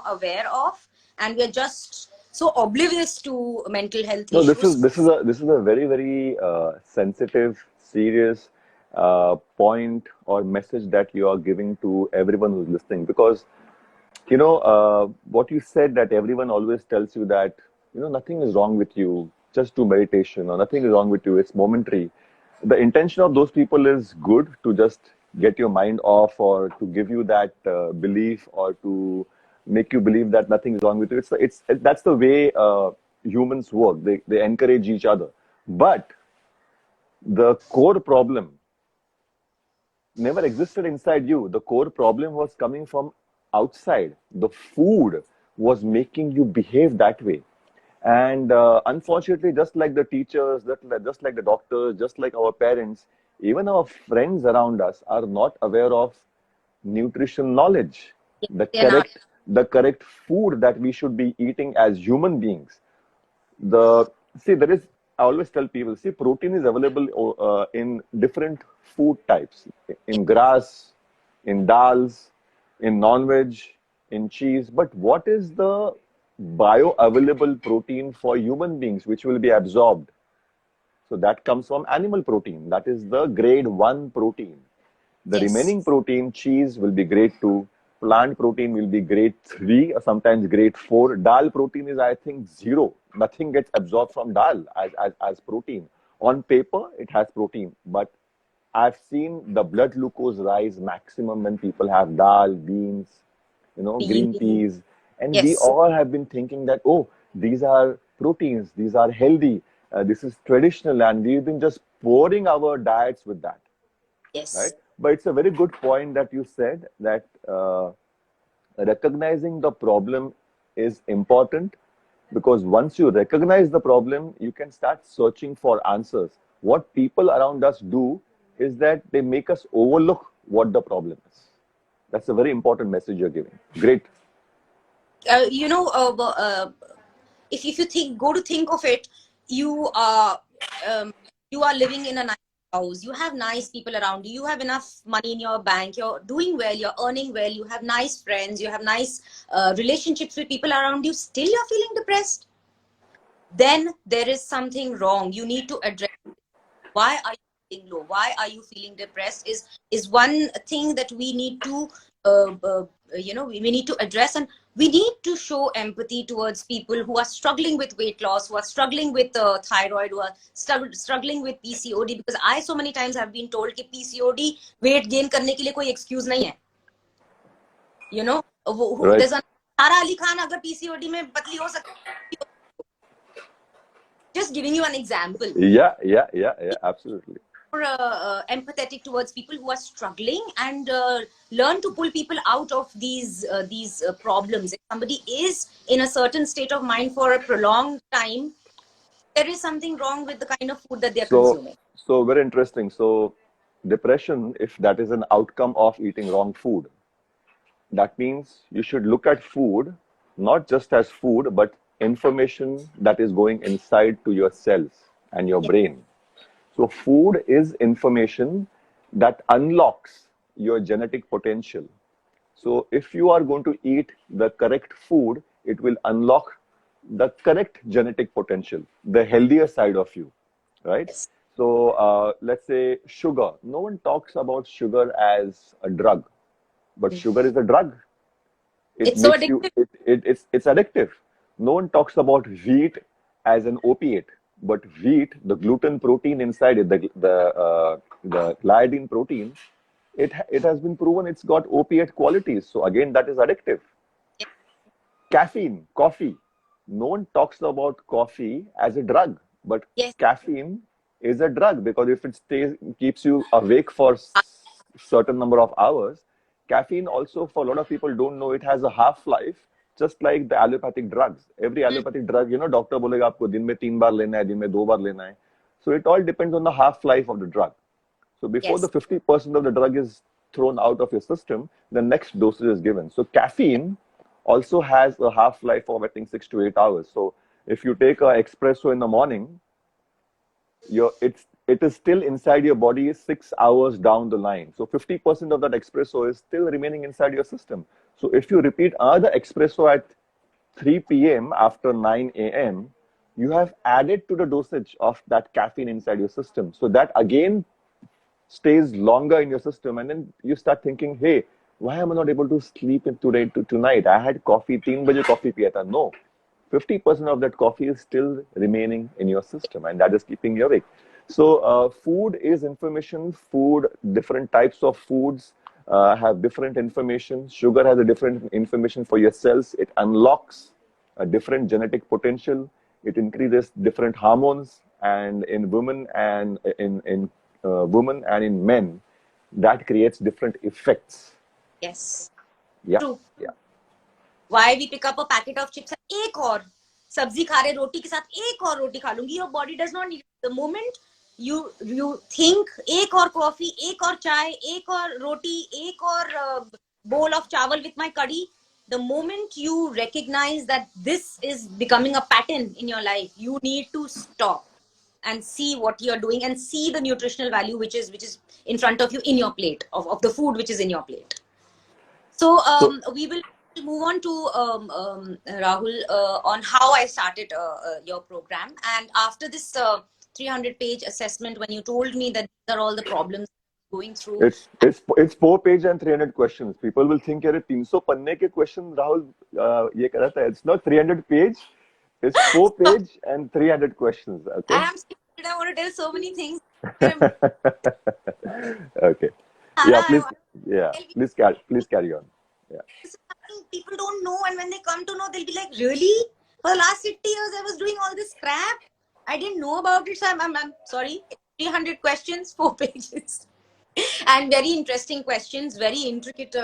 aware of, and we are just so oblivious to mental health No, issues. this is a very very sensitive, serious point or message that you are giving to everyone who's listening, because what you said, that everyone always tells you that nothing is wrong with you, just do meditation, or nothing is wrong with you, it's momentary. The intention of those people is good, to just get your mind off, or to give you that belief, or to make you believe that nothing is wrong with you. It's that's the way humans work. They encourage each other, but the core problem never existed inside you. The core problem was coming from outside. The food was making you behave that way. And unfortunately, just like the teachers, just like the doctors, just like our parents, even our friends around us are not aware of nutrition knowledge, the They're not. correct food that we should be eating as human beings. The See, there is, I always tell people, see, protein is available in different food types, in grass, in dals, in non-veg, in cheese. But what is the bioavailable protein for human beings which will be absorbed? So that comes from animal protein. That is the grade 1 protein. The Yes. remaining protein, cheese, will be grade 2. Plant protein will be grade 3 or sometimes grade 4. Dal protein is, I think, 0. Nothing gets absorbed from dal as protein. On paper, it has protein, but I've seen the blood glucose rise maximum when people have dal, beans, green Bean. peas. And we Yes. all have been thinking that, oh, these are proteins, these are healthy, this is traditional, and we've been just pouring our diets with that, right? Yes. But it's a very good point that you said, that recognizing the problem is important, because once you recognize the problem, you can start searching for answers. What people around us do is that they make us overlook what the problem is. That's a very important message you're giving. Great. uh, you know uh, uh, if you go to think of it, you are you are living in a nice house, you have nice people around you, you have enough money in your bank, you're doing well, you're earning well, you have nice friends, you have nice relationships with people around you, still you're feeling depressed, then there is something wrong. You need to address why are you feeling low, why are you feeling depressed, is one thing that we need to we need to address. And we need to show empathy towards people who are struggling with weight loss, who are struggling with thyroid, who are struggling with PCOD, because I so many times have been told कि PCOD weight gain करने के लिए कोई excuse नहीं है. You know, Right. there's a Sara Ali Khan अगर PCOD में पतली हो सकती, just giving you an example. Yeah, absolutely. More empathetic towards people who are struggling, and learn to pull people out of these problems. If somebody is in a certain state of mind for a prolonged time, there is something wrong with the kind of food that they are consuming. So very interesting. So depression, if that is an outcome of eating wrong food, that means you should look at food not just as food, but information that is going inside to your cells and your Yeah. brain. So food is information that unlocks your genetic potential. So if you are going to eat the correct food, it will unlock the correct genetic potential, the healthier side of you, right? Yes. So let's say sugar. No one talks about sugar as a drug, but sugar is a drug. It It's so makes you, addictive. it's addictive. No one talks about wheat as an opiate, but wheat, the gluten protein inside it, the gliadin protein, it has been proven it's got opiate qualities. So again, that is addictive. Yes. Caffeine, coffee. No one talks about coffee as a drug, but Yes. caffeine is a drug, because if it keeps you awake for certain number of hours. Caffeine also, for a lot of people don't know, it has a half-life just like the allopathic drugs. Every allopathic drug, doctor बोलेगा आपको दिन में 3 बार लेना है, दिन में 2 बार लेना है. So it all depends on the half-life of the drug. So before the Yes. 50% of the drug is thrown out of your system, the next dosage is given. So caffeine also has a half-life of, I think, 6 to 8 hours. So if you take an espresso in the morning, it is still inside your body 6 hours down the line. So 50% of that espresso is still remaining inside your system. So if you repeat another espresso at 3 p.m. after 9 a.m., you have added to the dosage of that caffeine inside your system. So that again stays longer in your system, and then you start thinking, hey, why am I not able to sleep tonight? I had coffee, 3 baje coffee piya tha. No, 50% of that coffee is still remaining in your system, and that is keeping you awake. So food is information. Food, different types of foods have different information. Sugar has a different information for your cells. It unlocks a different genetic potential. It increases different hormones, and in women and in women and in men, that creates different effects. Yes. Yeah. True. Yeah. Why we pick up a packet of chips? एक और सब्जी खा रहे रोटी के साथ एक और रोटी खा लूंगी. Your body does not need it. The moment you think एक और coffee, एक और चाय, एक और रोटी, एक और bowl of chawal with my curry, the moment you recognize that this is becoming a pattern in your life, you need to stop and see what you're doing and see the nutritional value which is in front of you in your plate of the food which is in your plate. So we will move on to Rahul on how I started your program, and after this 300-page assessment, when you told me that these are all the problems going through. It's 4 page and 300 questions. People will think, "Yare 300 panne ke question Rahul ye kar raha tha." It's not 300 page. It's 4 page and 300 questions. Okay. I am scared. I want to tell so many things. Okay. Yeah. Please carry on. Yeah. People don't know, and when they come to know, they'll be like, "Really? For the last 50 years, I was doing all this crap. I didn't know about it." So I'm sorry. 300 questions, 4 pages. And very interesting questions, very intricate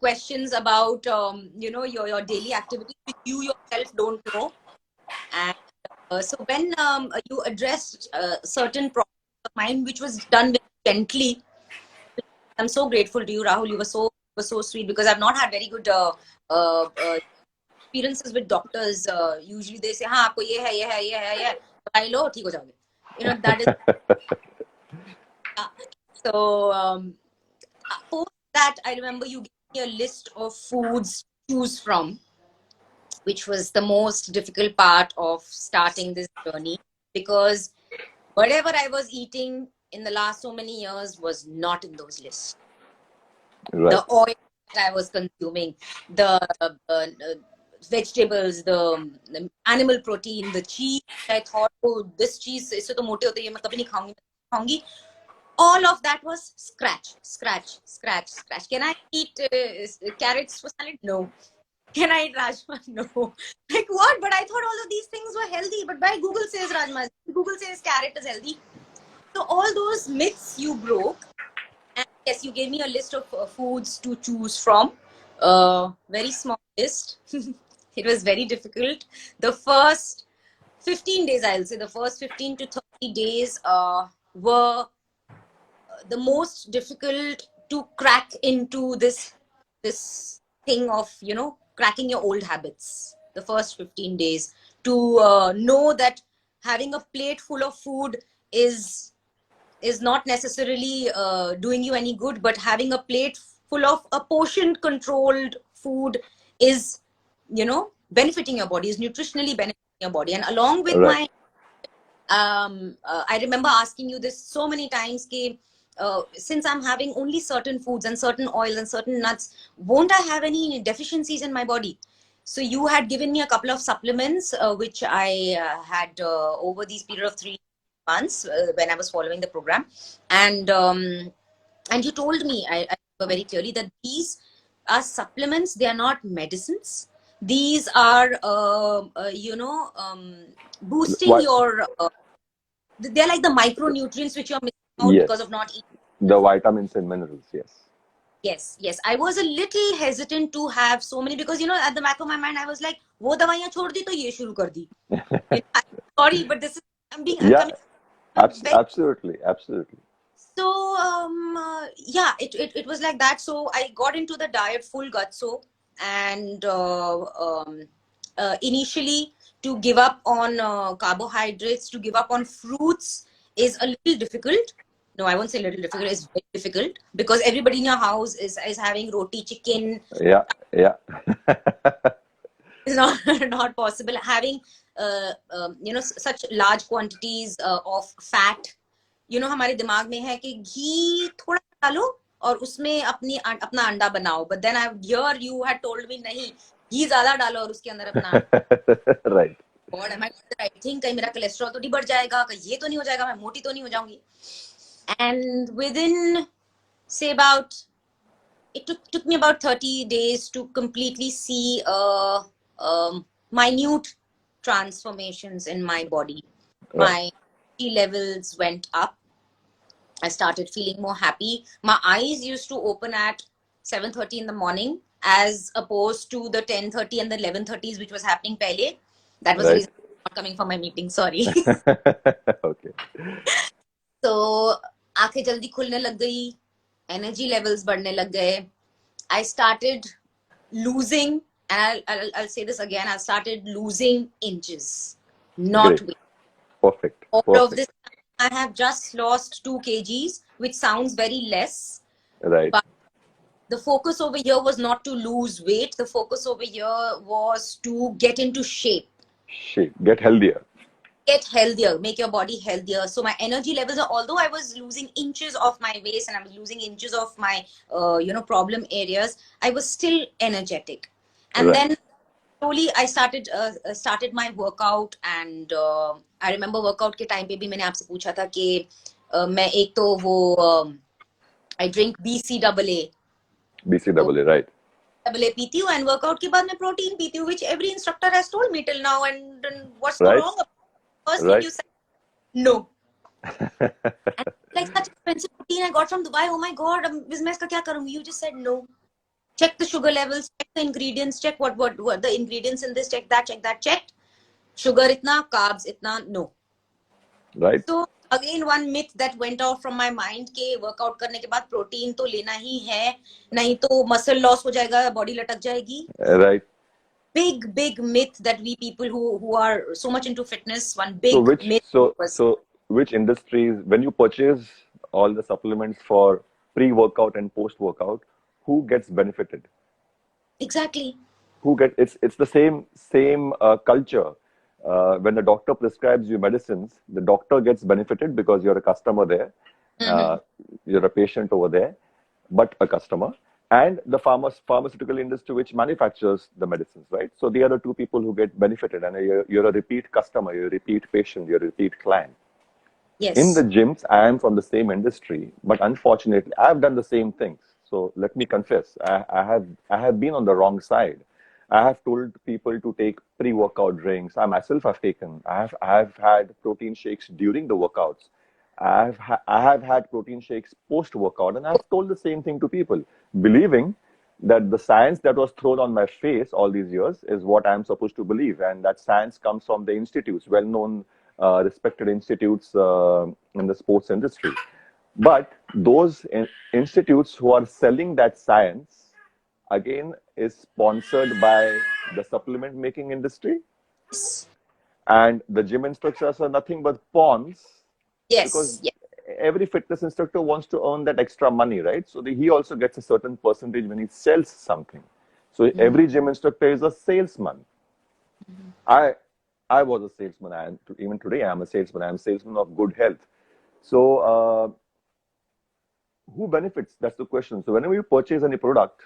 questions about your daily activities which you yourself don't know. And so when you addressed certain problems of mine, which was done very gently, I'm so grateful to you, Rahul. You were so sweet, because I've not had very good experiences with doctors. Usually they say, "हाँ आपको ये है, दवाई लो ठीक हो जाओगे." That is. So post that, I remember you gave me a list of foods to choose from, which was the most difficult part of starting this journey, because whatever I was eating in the last so many years was not in those lists. Right. The oil that I was consuming, the vegetables, the animal protein, the cheese. I thought, oh, this cheese इससे तो मोटे होते हैं, मैं कभी नहीं खाऊंगी. All of that was scratch. Can I eat carrots for salad? No. Can I eat rajma? No. Like what? But I thought all of these things were healthy. But why Google says rajma? Google says carrot is healthy. So all those myths you broke. And yes, you gave me a list of foods to choose from. Very small list. It was very difficult. The first 15 days, I'll say, the first 15 to 30 days were the most difficult to crack into this thing of cracking your old habits. The first 15 days to know that having a plate full of food is not necessarily doing you any good, but having a plate full of a portion controlled food is benefiting your body, is nutritionally benefiting your body. And along with Right. I remember asking you this so many times, since I'm having only certain foods and certain oils and certain nuts, won't I have any deficiencies in my body? So you had given me a couple of supplements, which I had over these period of 3 months when I was following the program. And you told me, I remember very clearly, that these are supplements, they are not medicines. These are, boosting your, they're like the micronutrients which you're missing out Yes. because of not eating. The vitamins and minerals, yes. Yes, yes. I was a little hesitant to have so many because at the back of my mind I was like, वो दवाइयाँ छोड़ दी तो ये शुरू कर दी. I'm sorry, but this is I'm Yeah, coming from a very. absolutely, absolutely. So yeah, it was like that. So I got into the diet full gutso, and initially to give up on carbohydrates, to give up on fruits is a little difficult. No, I won't say little difficult. It's very difficult because everybody in your house is having roti, chicken. Yeah, yeah. It's not not possible having such large quantities of fat. हमारे दिमाग में है कि घी थोड़ा डालो और उसमें अपना अंडा बनाओ, but then I hear you had told me नहीं, घी ज्यादा डालो और उसके अंदर अपना Right. God am I doing the right thing, कहीं मेरा कोलेस्ट्रॉल तो नहीं बढ़ जाएगा, कहीं ये तो नहीं हो जाएगा, मैं मोटी तो नहीं हो जाऊंगी. And with in say about it took me about 30 days to completely see minute transformations in my body. Right. My energy levels went up. I started feeling more happy. My eyes used to open at 7:30 in the morning as opposed to the 10:30 and the 11:30s which was happening pehle. That was the Right. reason I'm not coming for my meeting, sorry. Okay. तो आंखें जल्दी खुलने लग गई, energy levels बढ़ने लग गए. I started losing, and I'll say this again, I started losing inches, not Great. weight. Perfect. All of Perfect. this, I have just lost 2 kgs, which sounds very less, Right. but the focus over here was not to lose weight. The focus over here was to get into shape, Shape. Get healthier. get healthier, make your body healthier. So my energy levels are, although I was losing inches of my waist and I was losing inches of my problem areas, I was still energetic. And Right. then slowly I started my workout, and I remember workout के time पे भी मैंने आपसे पूछा था कि मैं एक तो वो I drink BCAA, तो BCAA. Right. AA पीती हूँ, and workout के बाद मैं protein पीती हूँ, which every instructor has told me till now, and what's so Right. wrong about it? First thing Right. you said no. And like such expensive protein I got from Dubai, oh my god, मैं इसका क्या करूँगी? You just said no. Check the sugar levels, check the ingredients, check what the ingredients in this, check that, checked. Sugar itna, carbs itna, no. Right. So again one myth that went off from my mind के workout करने के बाद protein तो लेना ही है, नहीं तो muscle loss हो जाएगा, body लटक जाएगी. Right. Big myth that we people who are so much into fitness, one So big which myth so was so which industries, when you purchase all the supplements for pre-workout and post-workout, who gets benefited? exactly. Who get it's the same culture. When the doctor prescribes you medicines, the doctor gets benefited because you're a customer there. Mm-hmm. You're a patient over there, but a customer. And the pharmaceutical industry which manufactures the medicines, right? So they are the two people who get benefited, and you're a repeat customer, you're a repeat patient, you're a repeat client. In the Yes. gyms, I am from the same industry, but unfortunately, I've done the same things. So let me confess, I have been on the wrong side. I have told people to take pre-workout drinks. I myself have taken. I have had protein shakes during the workouts. I have had protein shakes post-workout, and I've told the same thing to people, believing that the science that was thrown on my face all these years is what I'm supposed to believe, and that science comes from the institutes, well-known, respected institutes in the sports industry. But those institutes who are selling that science, again, is sponsored by the supplement making industry, Yes. and the gym instructors are nothing but pawns, because Yes. Yes. every fitness instructor wants to earn that extra money, right? So he also gets a certain percentage when he sells something. So Mm-hmm. every gym instructor is a salesman. Mm-hmm. I was a salesman, and even today I am a salesman. I am a salesman of good health. So who benefits? That's the question. So whenever you purchase any product,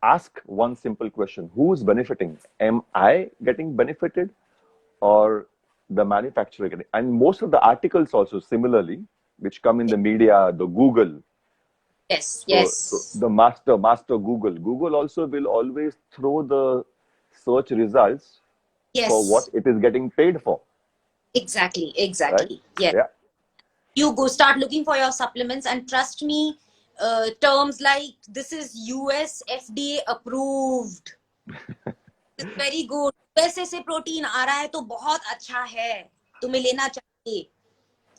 ask one simple question: who's benefiting? Am I getting benefited, or the manufacturer getting? And most of the articles also similarly, which come in the media, the Google. Yes. So Yes. the master Google also will always throw the search results for what Yes. it is getting paid for, Exactly. right? Exactly. Yes. Yeah, You go start looking for your supplements, and trust me, terms like this is US FDA approved. It's very good. USA से protein आ रहा है तो बहुत अच्छा है, तुम्हें लेना चाहिए.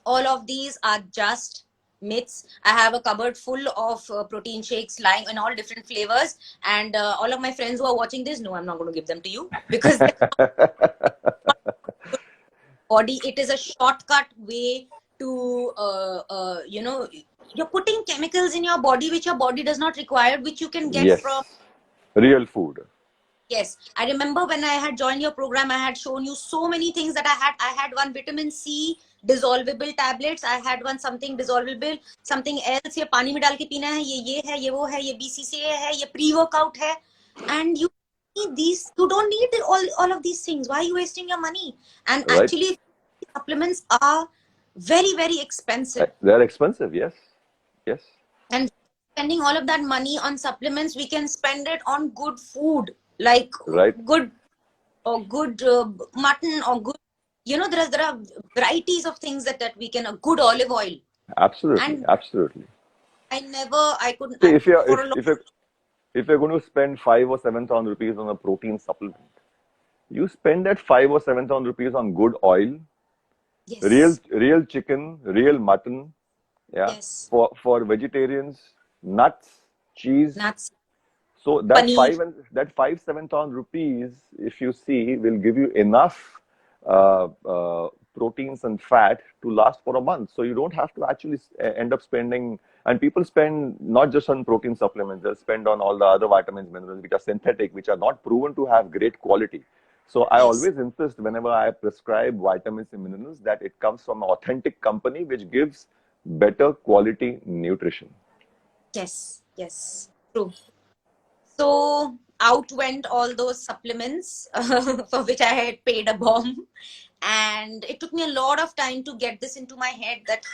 All of these are just myths. I have a cupboard full of protein shakes lying in all different flavors, and all of my friends who are watching this, no, I'm not going to give them to you because body, it is a shortcut way to you're putting chemicals in your body which your body does not require, which you can get Yes. from. Real food. Yes, I remember when I had joined your program, I had shown you so many things that I had one vitamin C dissolvable tablets, I had one something dissolvable, something else, ये पानी में डाल के पीना है, ये है, ये वो है, ये BCCA है, ये pre-workout है, and you need these, you don't need all of these things. Why are you wasting your money? And Right. actually, supplements are very, very expensive. They're expensive, yes. Yes. And spending all of that money on supplements, we can spend it on good food, like Right. good mutton, or good, there are varieties of things that we can, a good olive oil. Absolutely. And absolutely. I couldn't. See, if you're going to spend 5 or 7,000 rupees on a protein supplement, you spend that 5 or 7,000 rupees on good oil, Yes. real chicken, real mutton. Yeah. Yes. For vegetarians, nuts, cheese. Nuts. So that Paneer. 7,000 rupees, if you see, will give you enough proteins and fat to last for a month. So you don't have to actually end up spending. And people spend not just on protein supplements; they'll spend on all the other vitamins, minerals, which are synthetic, which are not proven to have great quality. So I Yes. always insist whenever I prescribe vitamins and minerals that it comes from an authentic company which gives better quality nutrition. Yes. Yes. True. So out went all those supplements for which I had paid a bomb, and it took me a lot of time to get this into my head that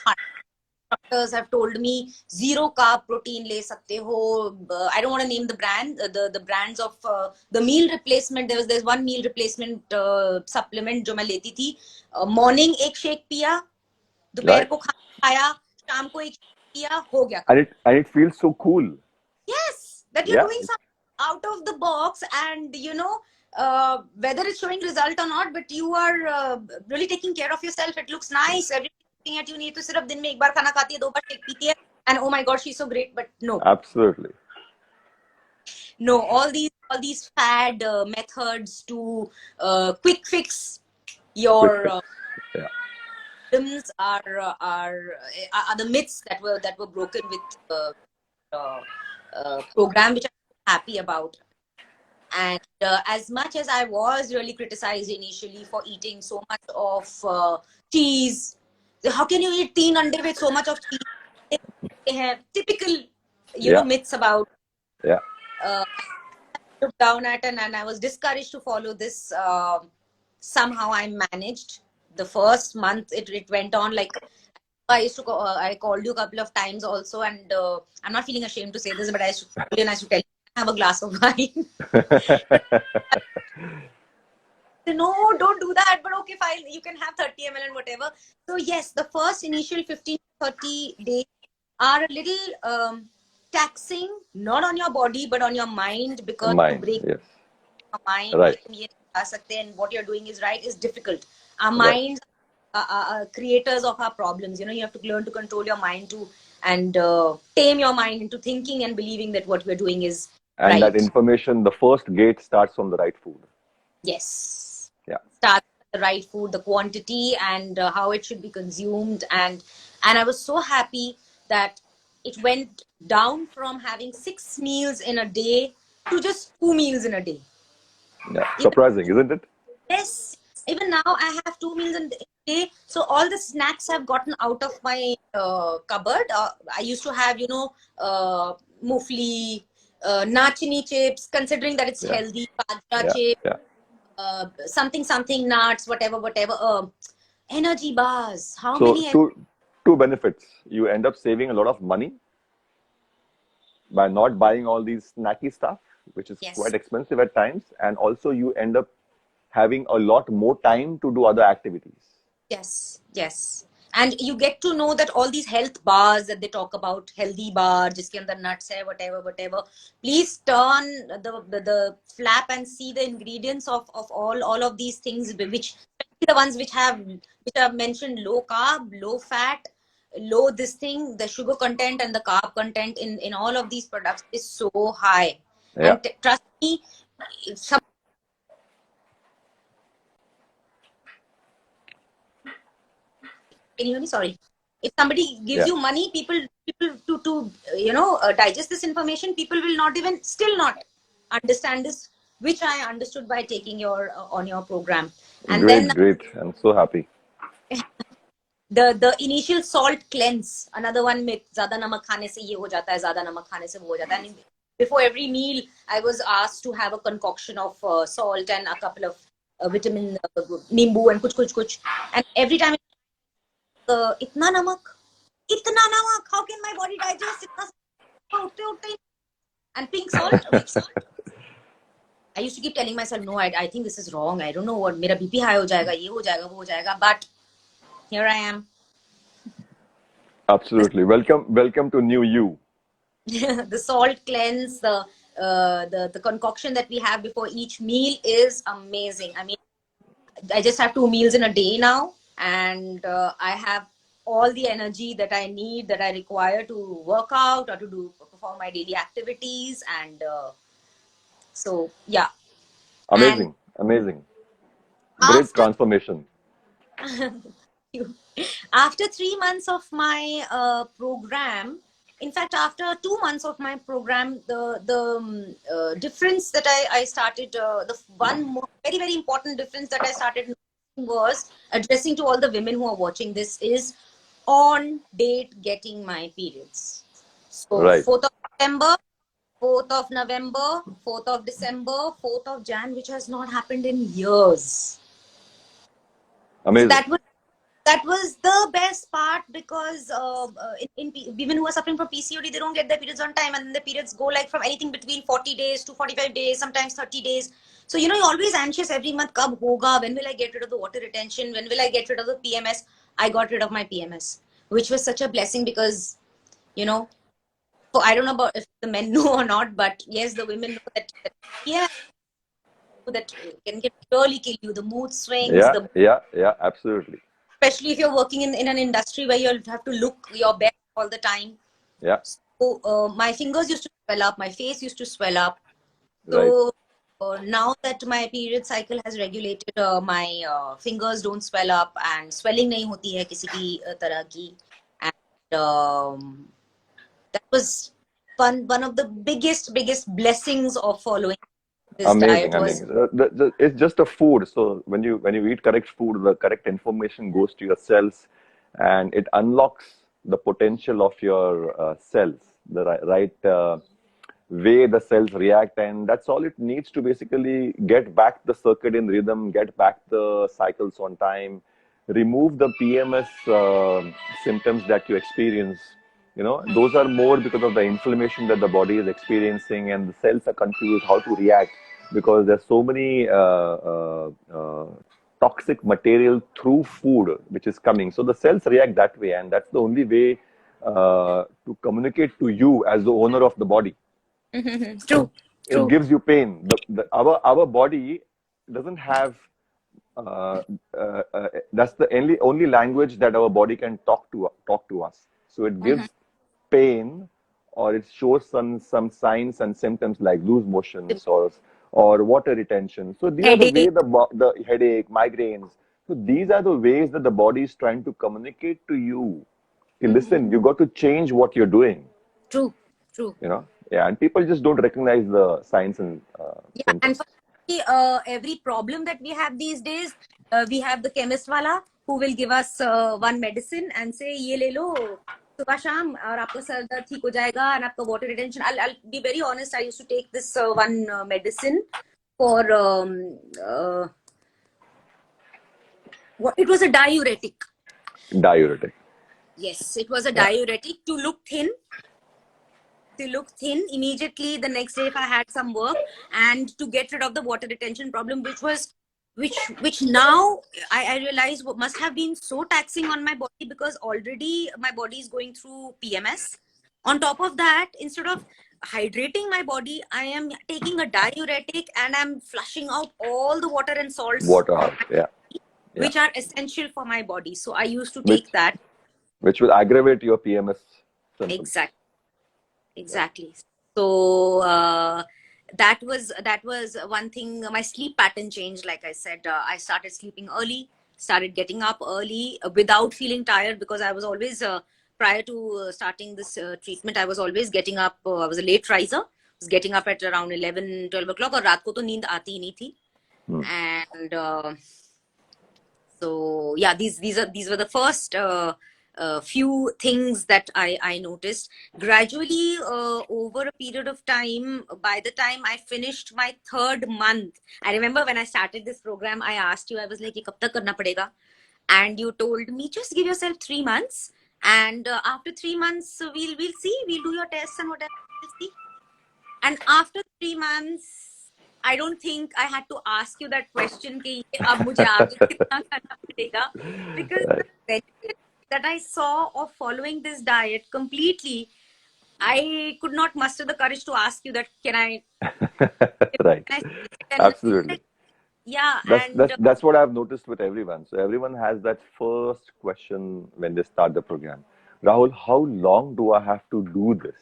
doctors have told me zero carb protein le sakte ho. I don't want to name the brand, the brands of the meal replacement. There's one meal replacement supplement जो मैं लेती थी. Morning एक shake पिया, दोपहर को खाया, शाम को एक पिया, हो गया. And it feels so cool. Yes, that you're doing something out of the box, and whether it's showing result or not, but you are really taking care of yourself. It looks nice. Everything at you need to सिर्फ दिन में एक बार खाना खाती है, 2 बार shake पीती है, and oh my god, she's so great. But no. Absolutely. No, all these fad methods to quick fix your symptoms are the myths that were broken with program, which I'm happy about. And as much as I was really criticized initially for eating so much of cheese, how can you eat 3 ande with so much of cheese? They have typical, myths about. Yeah. I looked down at and I was discouraged to follow this. Somehow I managed. The first month it went on like. I called you a couple of times also, and I'm not feeling ashamed to say this, but I used to call you and I used to tell you, have a glass of wine. No, don't do that, but okay, fine, you can have 30 ml and whatever. So yes, the first initial 15 to 30 days are a little taxing, not on your body, but on your mind, because to break your mind, right, and what you're doing is right, is difficult. Our minds are creators of our problems. You have to learn to control your mind and tame your mind into thinking and believing that what we're doing is right. And that information, the first gate starts from the right food. Yes. Yeah. Starts with the right food, the quantity, and how it should be consumed. And I was so happy that it went down from having 6 meals in a day to just 2 meals in a day. Yeah. Surprising, isn't it? Yes. Even now, I have 2 meals in a day. So all the snacks have gotten out of my cupboard. I used to have, mufli, nachini chips, considering that it's healthy, bajra chips, something nuts, whatever. Energy bars. How many? Two benefits. You end up saving a lot of money by not buying all these snacky stuff, which is quite expensive at times. And also you end up having a lot more time to do other activities. Yes. And you get to know that all these health bars that they talk about, healthy bar, jiske andar nuts hai, whatever. Please turn the flap and see the ingredients of all of these things, which the ones which are mentioned low carb, low fat, low this thing. The sugar content and the carb content in all of these products is so high. Yeah. And trust me, some can you hear me? Sorry. If somebody gives Yeah. you money, people to digest this information, people will not even still not understand this, which I understood by taking your on your program. And then Great. I'm so happy. the initial salt cleanse, another one myth, ज़्यादा नमक खाने से ये हो जाता है, ज़्यादा नमक खाने से वो हो जाता है. And before every meal, I was asked to have a concoction of salt and a couple of vitamin nimbu and kuch. And every time, इतना नमक, how can my body digest it? And pink salt. I used to keep telling myself, no, I think this is wrong. I don't know what, मेरा BP high हो जाएगा, ये हो जाएगा, वो हो जाएगा. But here I am. Absolutely. Welcome to new you. The salt cleanse, the concoction that we have before each meal is amazing. I mean, I just have 2 meals in a day now, and I have all the energy that I need, that I require to work out or to perform my daily activities. And so, yeah. Amazing. Great After transformation. after 3 months of my program, in fact, after 2 months of my program, the difference that I started, the one more, very, very important difference that I started noticing was addressing to all the women who are watching this is on date getting my periods. So Right. 4th of September, 4th of November, 4th of December, 4th of Jan, which has not happened in years. So Amazing. that was the best part, because women who are suffering from PCOD, they don't get their periods on time, and the periods go like from anything between 40 days to 45 days, sometimes 30 days. So you're always anxious every month, kab hoga, when will I get rid of the water retention, when will I get rid of the PMS? I got rid of my PMS, which was such a blessing, because so I don't know about if the men know or not, but yes, the women know that yeah, that can really kill you, the mood swings, Yeah, absolutely. especially if you're working in an industry where you'll have to look your best all the time. Yeah. So my fingers used to swell up, my face used to swell up. Right. So now that my period cycle has regulated, my fingers don't swell up, and swelling nahi hoti hai kisi bhi tarah ki. And that was one of the biggest blessings of following this diet was. Amazing. It's just a food. So when you eat correct food, the correct information goes to your cells, and it unlocks the potential of your cells, the right way the cells react, and that's all it needs to basically get back the circadian rhythm, get back the cycles on time, remove the PMS symptoms that you experience. Those are more because of the inflammation that the body is experiencing, and the cells are confused how to react because there's so many toxic material through food which is coming. So the cells react that way, and that's the only way to communicate to you as the owner of the body. True. It gives you pain. Our body doesn't have. That's the only language that our body can talk to us. So it gives pain, or it shows some signs and symptoms like loose motions or water retention. So these are the way Headache. the headache, migraines. So these are the ways that the body is trying to communicate to you. Listen, you got to change what you're doing. True. Yeah, and people just don't recognize the signs and Yeah, and symptoms. for every problem that we have these days, we have the chemist wala who will give us one medicine and say ये ले लो सुबह शाम और आपका sir दर्द ठीक हो जाएगा and आपका water retention. I'll be very honest. I used to take this one medicine for it was a diuretic. Diuretic. Yes, it was a Yeah. diuretic to look thin. Immediately the next day if I had some work, and to get rid of the water retention problem, which was which now I realize must have been so taxing on my body, because already my body is going through PMS. On top of that, instead of hydrating my body, I am taking a diuretic and I'm flushing out all the water and salts Water out. Yeah. Yeah. which are essential for my body. So I used to Which take that. will aggravate your PMS symptoms. Exactly. So that was one thing. My sleep pattern changed. Like I said, I started sleeping early, started getting up early without feeling tired, because I was always prior to starting this treatment, I was always getting up. I was a late riser. I was getting up at around 11, 12 o'clock, और रात को तो नींद आती ही नहीं थी. And so yeah, these were the first few things that I noticed. Gradually, over a period of time, by the time I finished my 3rd month, I remember when I started this program, I asked you, I was like, "ये कब तक करना पड़ेगा?" And you told me, just give yourself 3 months, and after 3 months, we'll see, we'll do your tests and whatever, we'll see. And after 3 months, I don't think I had to ask you that question कि अब मुझे आगे कितना करना पड़ेगा, because the benefit that I saw of following this diet completely, I could not muster the courage to ask you that can I Right. Absolutely. yeah, That's what I've noticed with everyone. So everyone has that first question when they start the program. Rahul, how long do I have to do this?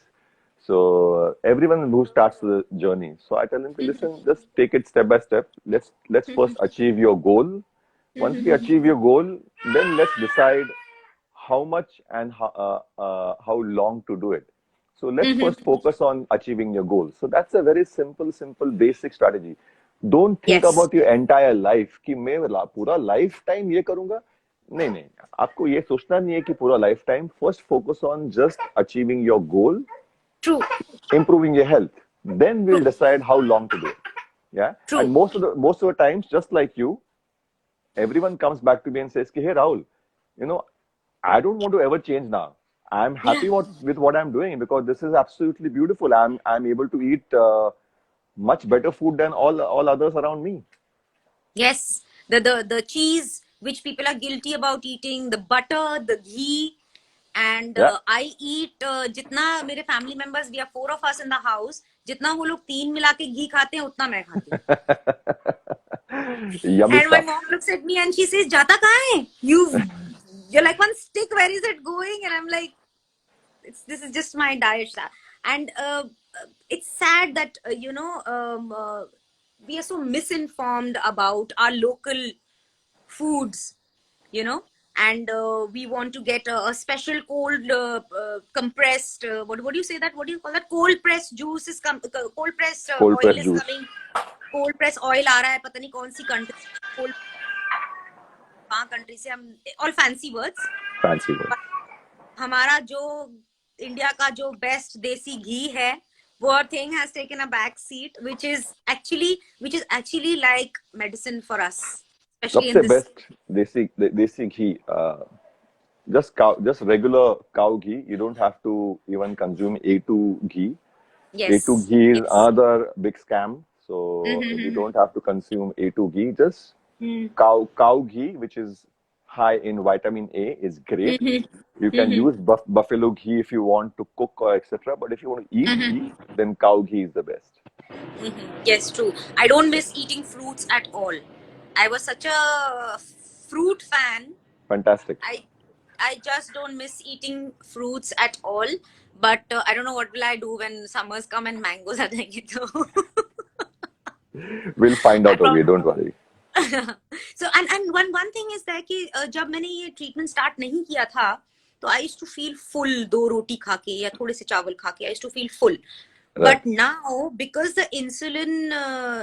So everyone who starts the journey. So I tell them, listen, just take it step by step. Let's first achieve your goal. Once we achieve your goal, then let's decide how much and how long to do it. So let's first focus on achieving your goal. So that's a very simple, basic strategy. Don't think yes, about your entire life कि मैं पूरा life time ये करूंगा. नहीं नहीं, आपको ये सोचना नहीं है कि पूरा life time. First focus on just achieving your goal, true, improving your health. Then we'll true, decide how long to do it. Yeah. And true. most of the times, just like you, everyone comes back to me and says, "Hey Rahul, you know, I don't want to ever change now. I'm Yeah. happy with what I'm doing because this is absolutely beautiful. I'm able to eat much better food than all others around me." Yes, the cheese which people are guilty about eating, the butter, the ghee, and Yeah. I eat जितना मेरे family members, we are 4 of us in the house, जितना वो लोग 3 मिला के घी खाते हैं उतना मैं खाती हूँ. Yummy And my stuff. mom looks at me and she says, "जाता कहाँ है? You're like one stick. Where is it going?" And I'm like, this is just my diet. And it's sad that we are so misinformed about our local foods, and we want to get a special cold compressed what do you say that, what do you call that, cold pressed juice is cold pressed Cold oil pressed is juice. coming, cold pressed oil aa raha hai, pata nahi kaun si country, cold country se हम all fancy words. Fancy word. हमारा जो India का जो best देसी घी है, वो thing has taken a back seat, which is actually like medicine for us, especially in सबसे this. best देसी घी. Just regular cow ghee. You don't have to even consume A2 ghee. A2 Yes, ghee is yes. another big scam. So you don't have to consume A2 ghee. Just cow ghee, which is high in vitamin A, is great. You can use buffalo ghee if you want to cook or etc. But if you want to eat ghee, then cow ghee is the best. Yes, true. I don't miss eating fruits at all. I was such a fruit fan. Fantastic. I just don't miss eating fruits at all. But I don't know what will I do when summers come and mangoes are there. We'll find I out a way. probably Don't worry. so and one thing is that कि जब मैंने ये treatment start नहीं किया था, तो I used to feel full, 2 रोटी खा के या थोड़े से चावल खा के I used to feel full. Right. But now, because the insulin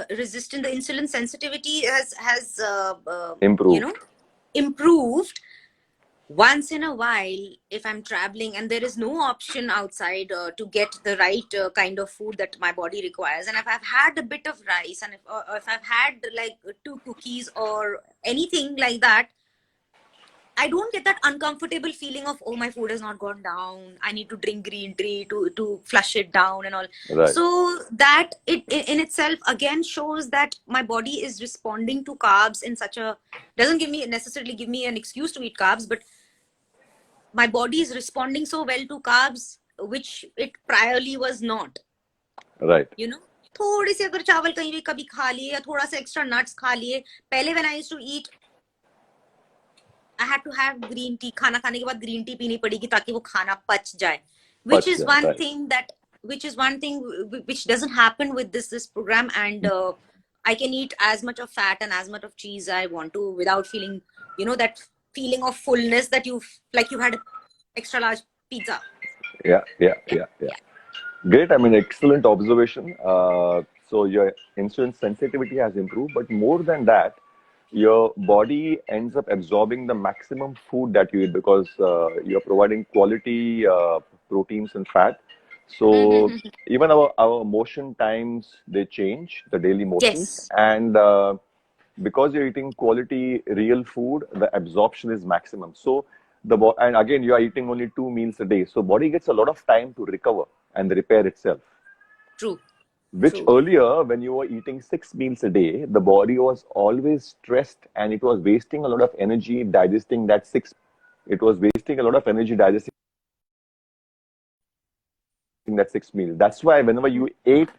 the insulin sensitivity has Improved. improved. Once in a while, if I'm traveling and there is no option outside to get the right kind of food that my body requires, and if I've had a bit of rice, and if I've had like 2 cookies or anything like that, I don't get that uncomfortable feeling of, oh, my food has not gone down. I need to drink green tea to flush it down and all. Right. So that it in itself again shows that my body is responding to carbs in such a, doesn't necessarily give me an excuse to eat carbs, but my body is responding so well to carbs, which it priorly was not. Right. You know, थोड़ी सी अगर चावल कहीं भी कभी खा लिए या थोड़ा सा एक्स्ट्रा नट्स खा लिए. पहले when I used to eat, I had to have green tea. खाना खाने के बाद green tea पीनी पड़ेगी ताकि वो खाना पच जाए. Which is one thing which doesn't happen with this program, and I can eat as much of fat and as much of cheese I want to without feeling, that feeling of fullness that you had extra large pizza. Yeah. Great. I mean, excellent observation. So your insulin sensitivity has improved, but more than that, your body ends up absorbing the maximum food that you eat because you're providing quality proteins and fat. So even our motion times, they change, the daily motions. Yes. And because you're eating quality real food, the absorption is maximum. So and again, you are eating only 2 meals a day. So body gets a lot of time to recover and repair itself. True. Which earlier, when you were eating 6 meals a day, the body was always stressed and it was wasting a lot of energy digesting that it was wasting a lot of energy digesting that 6 meals. That's why whenever you ate,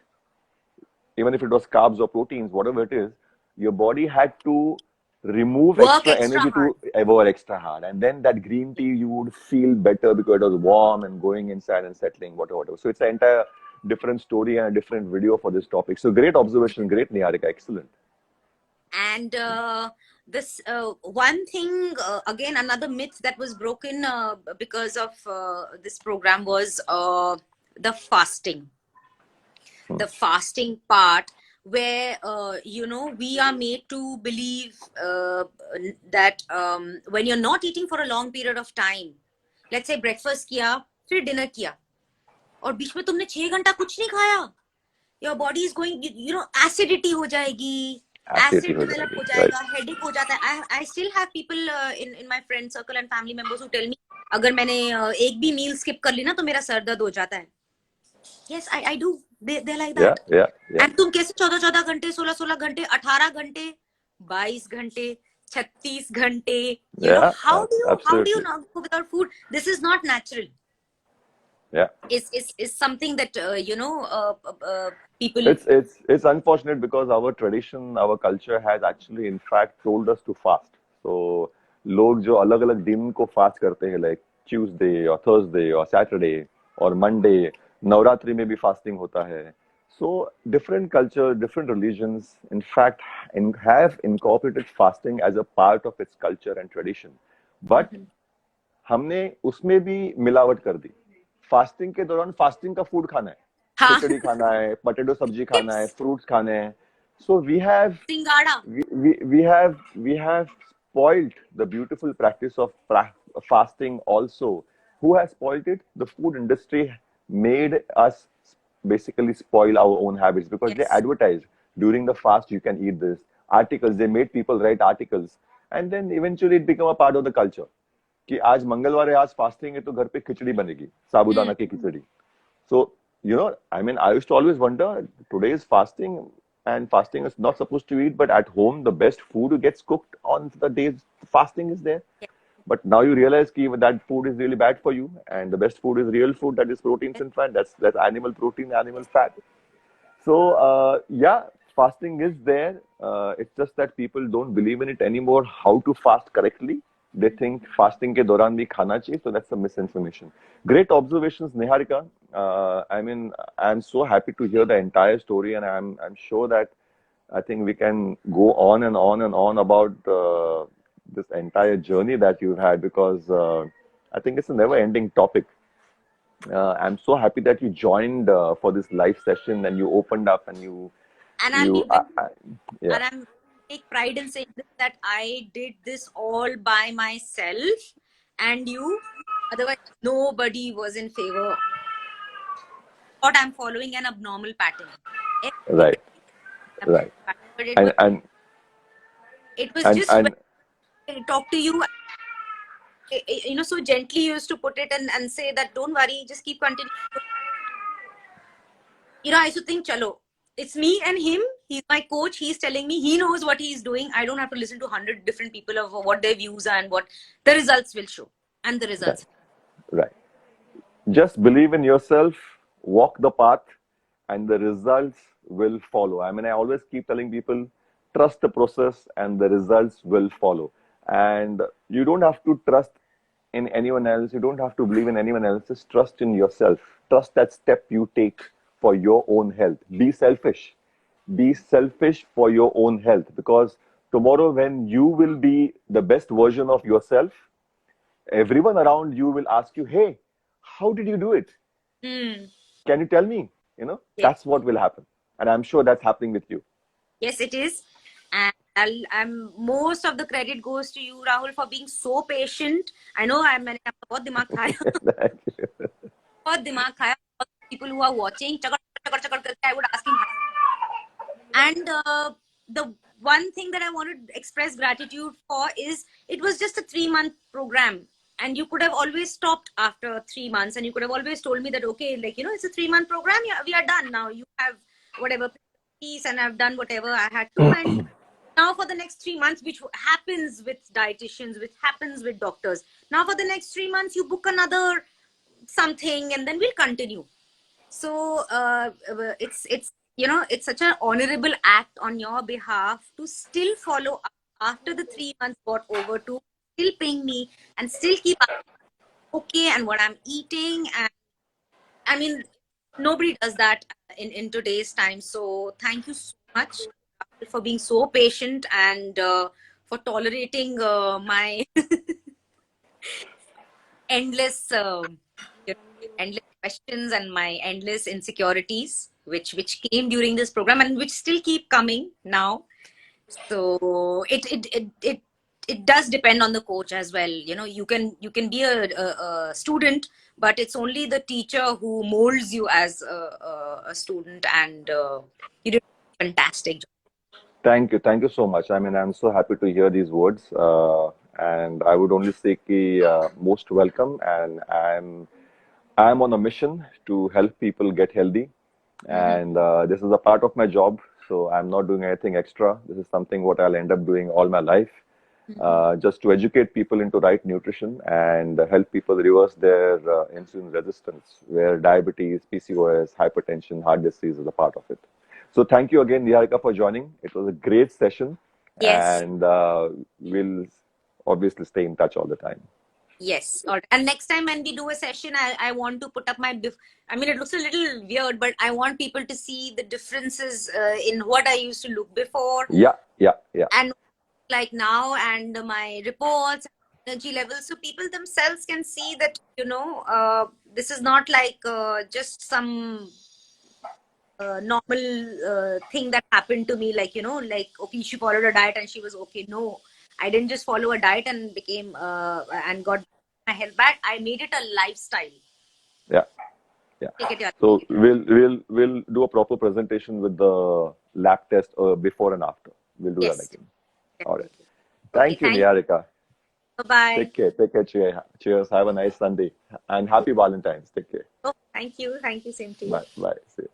even if it was carbs or proteins, whatever it is, your body had to remove extra energy to work extra hard. And then that green tea, you would feel better because it was warm and going inside and settling, whatever. So it's an entire different story and a different video for this topic. So great observation, great Niharika, excellent. And this one thing, again, another myth that was broken because of this program was the fasting. The fasting part, where we are made to believe that when you're not eating for a long period of time, let's say breakfast किया, फिर dinner किया, और बीच में तुमने 6 घंटा कुछ नहीं खाया, your body is going, acidity हो जाएगी, acid develop हो जाएगा, headache हो जाता है. I still have people in my friend circle and family members who tell me, अगर मैंने एक भी meal skip कर ली ना तो मेरा सर दर्द हो जाता है. Yes, I do. They're like that. Yeah. And तुम कैसे 14 घंटे, 16 घंटे, 18 घंटे, 22 घंटे, 36 घंटे, how do you not go without food? This is not natural. Yeah. Is something that people. It's unfortunate because our tradition, our culture has actually in fact told us to fast. So लोग जो अलग-अलग दिन को fast करते हैं, like Tuesday or Thursday or Saturday or Monday, Navratri में भी fasting होता है. So different culture, different religions, in fact, have incorporated fasting as a part of its culture and tradition. But हमने उसमें भी मिलावट कर दी. फास्टिंग के दौरान फास्टिंग का फूड खाना है, खिचड़ी खाना है, पोटैटो सब्जी खाना है, फ्रूट्स खाने हैं. So we have spoiled the beautiful practice of fasting also. Who has spoiled it? The food industry made us basically spoil our own habits because they advertised during the fast you can eat this. Articles, they made people write articles, and then eventually it became a part of the culture. कि आज मंगलवार है, आज fasting है तो घर पे खिचड़ी बनेगी, साबूदाना की खिचड़ी. So I mean, I used to always wonder, today is fasting and fasting is not supposed to eat, but at home the best food gets cooked on the days fasting is there. But now you realize that food is really bad for you, and the best food is real food, that is proteins and fat. That's animal protein, animal fat. So fasting is there. It's just that people don't believe in it anymore. How to fast correctly? They think fasting ke dauran bhi khana chahiye, so that's a misinformation. Great observations, Niharika. I mean, I'm so happy to hear the entire story, and I'm sure that I think we can go on and on and on about this entire journey that you've had, because I think it's a never-ending topic. I'm so happy that you joined for this live session and you opened up and you. And I'm take pride in saying that I did this all by myself, and otherwise nobody was in favor. But I'm following an abnormal pattern. Right. But it was just when I talk to you, so gently used to put it and say that don't worry, just keep continuing. I used to think, chalo, it's me and him. He's my coach. He's telling me he knows what he's doing. I don't have to listen to 100 different people of what their views are and what the results will show. And the Right. results. Right. Just believe in yourself, walk the path, and the results will follow. I mean, I always keep telling people, trust the process and the results will follow. And you don't have to trust in anyone else. You don't have to believe in anyone else. Just trust in yourself. Trust that step you take for your own health. Be selfish. Be selfish for your own health, because tomorrow, when you will be the best version of yourself, everyone around you will ask you, hey, how did you do it? Hmm. Can you tell me? Yes. That's what will happen. And I'm sure that's happening with you. Yes, it is. And I'm most of the credit goes to you, Rahul, for being so patient. I know मैंने आपका बहुत दिमाग खाया, Thank you. बहुत दिमाग खाया. People who are watching, चकर चकर चकर करके, I would ask him. And the one thing that I want to express gratitude for is it was just a 3-month program. And you could have always stopped after 3 months, and you could have always told me that, okay, it's a 3-month program. Yeah, we are done now. You have whatever piece, and I've done whatever I had to. And now for the next 3 months, which happens with dietitians, which happens with doctors, now for the next 3 months, you book another something, and then we'll continue. So it's such an honorable act on your behalf to still follow up after the 3 months got over, to still ping me and still keep okay and what I'm eating. And I mean, nobody does that in today's time. So thank you so much for being so patient and for tolerating my endless endless questions and my endless insecurities which came during this program and which still keep coming now. So it does depend on the coach as well. You can be a student, but it's only the teacher who molds you as a student. And you did a fantastic job. Thank you. Thank you so much. I mean, I'm so happy to hear these words. And I would only say ki, most welcome. And I'm on a mission to help people get healthy. Mhm. And this is a part of my job. So I'm not doing anything extra. This is something what I'll end up doing all my life. Just to educate people into right nutrition and help people reverse their insulin resistance, where diabetes, PCOS, hypertension, heart disease is a part of it. So thank you again, Niharika, for joining. It was a great session, Yes. and we'll obviously stay in touch all the time. Yes. All right. And next time when we do a session, I want to put up my. I mean, it looks a little weird, but I want people to see the differences in what I used to look before Yeah, yeah, yeah. and like now, and my reports, energy levels, so people themselves can see that this is not like just some normal thing that happened to me. Like okay, she followed a diet and she was okay. No, I didn't just follow a diet and became and got my health back. I made it a lifestyle. Yeah. Yeah. Take it, yeah. So we'll do a proper presentation with the lab test before and after. We'll do that Yes, again. All right. definitely. Okay, Thank you, thank Niharika. you. Bye. Take care. Take care. Cheers. Have a nice Sunday and happy Valentine's. Take care. Oh, thank you. Thank you. Same to you. Bye. Bye. See you.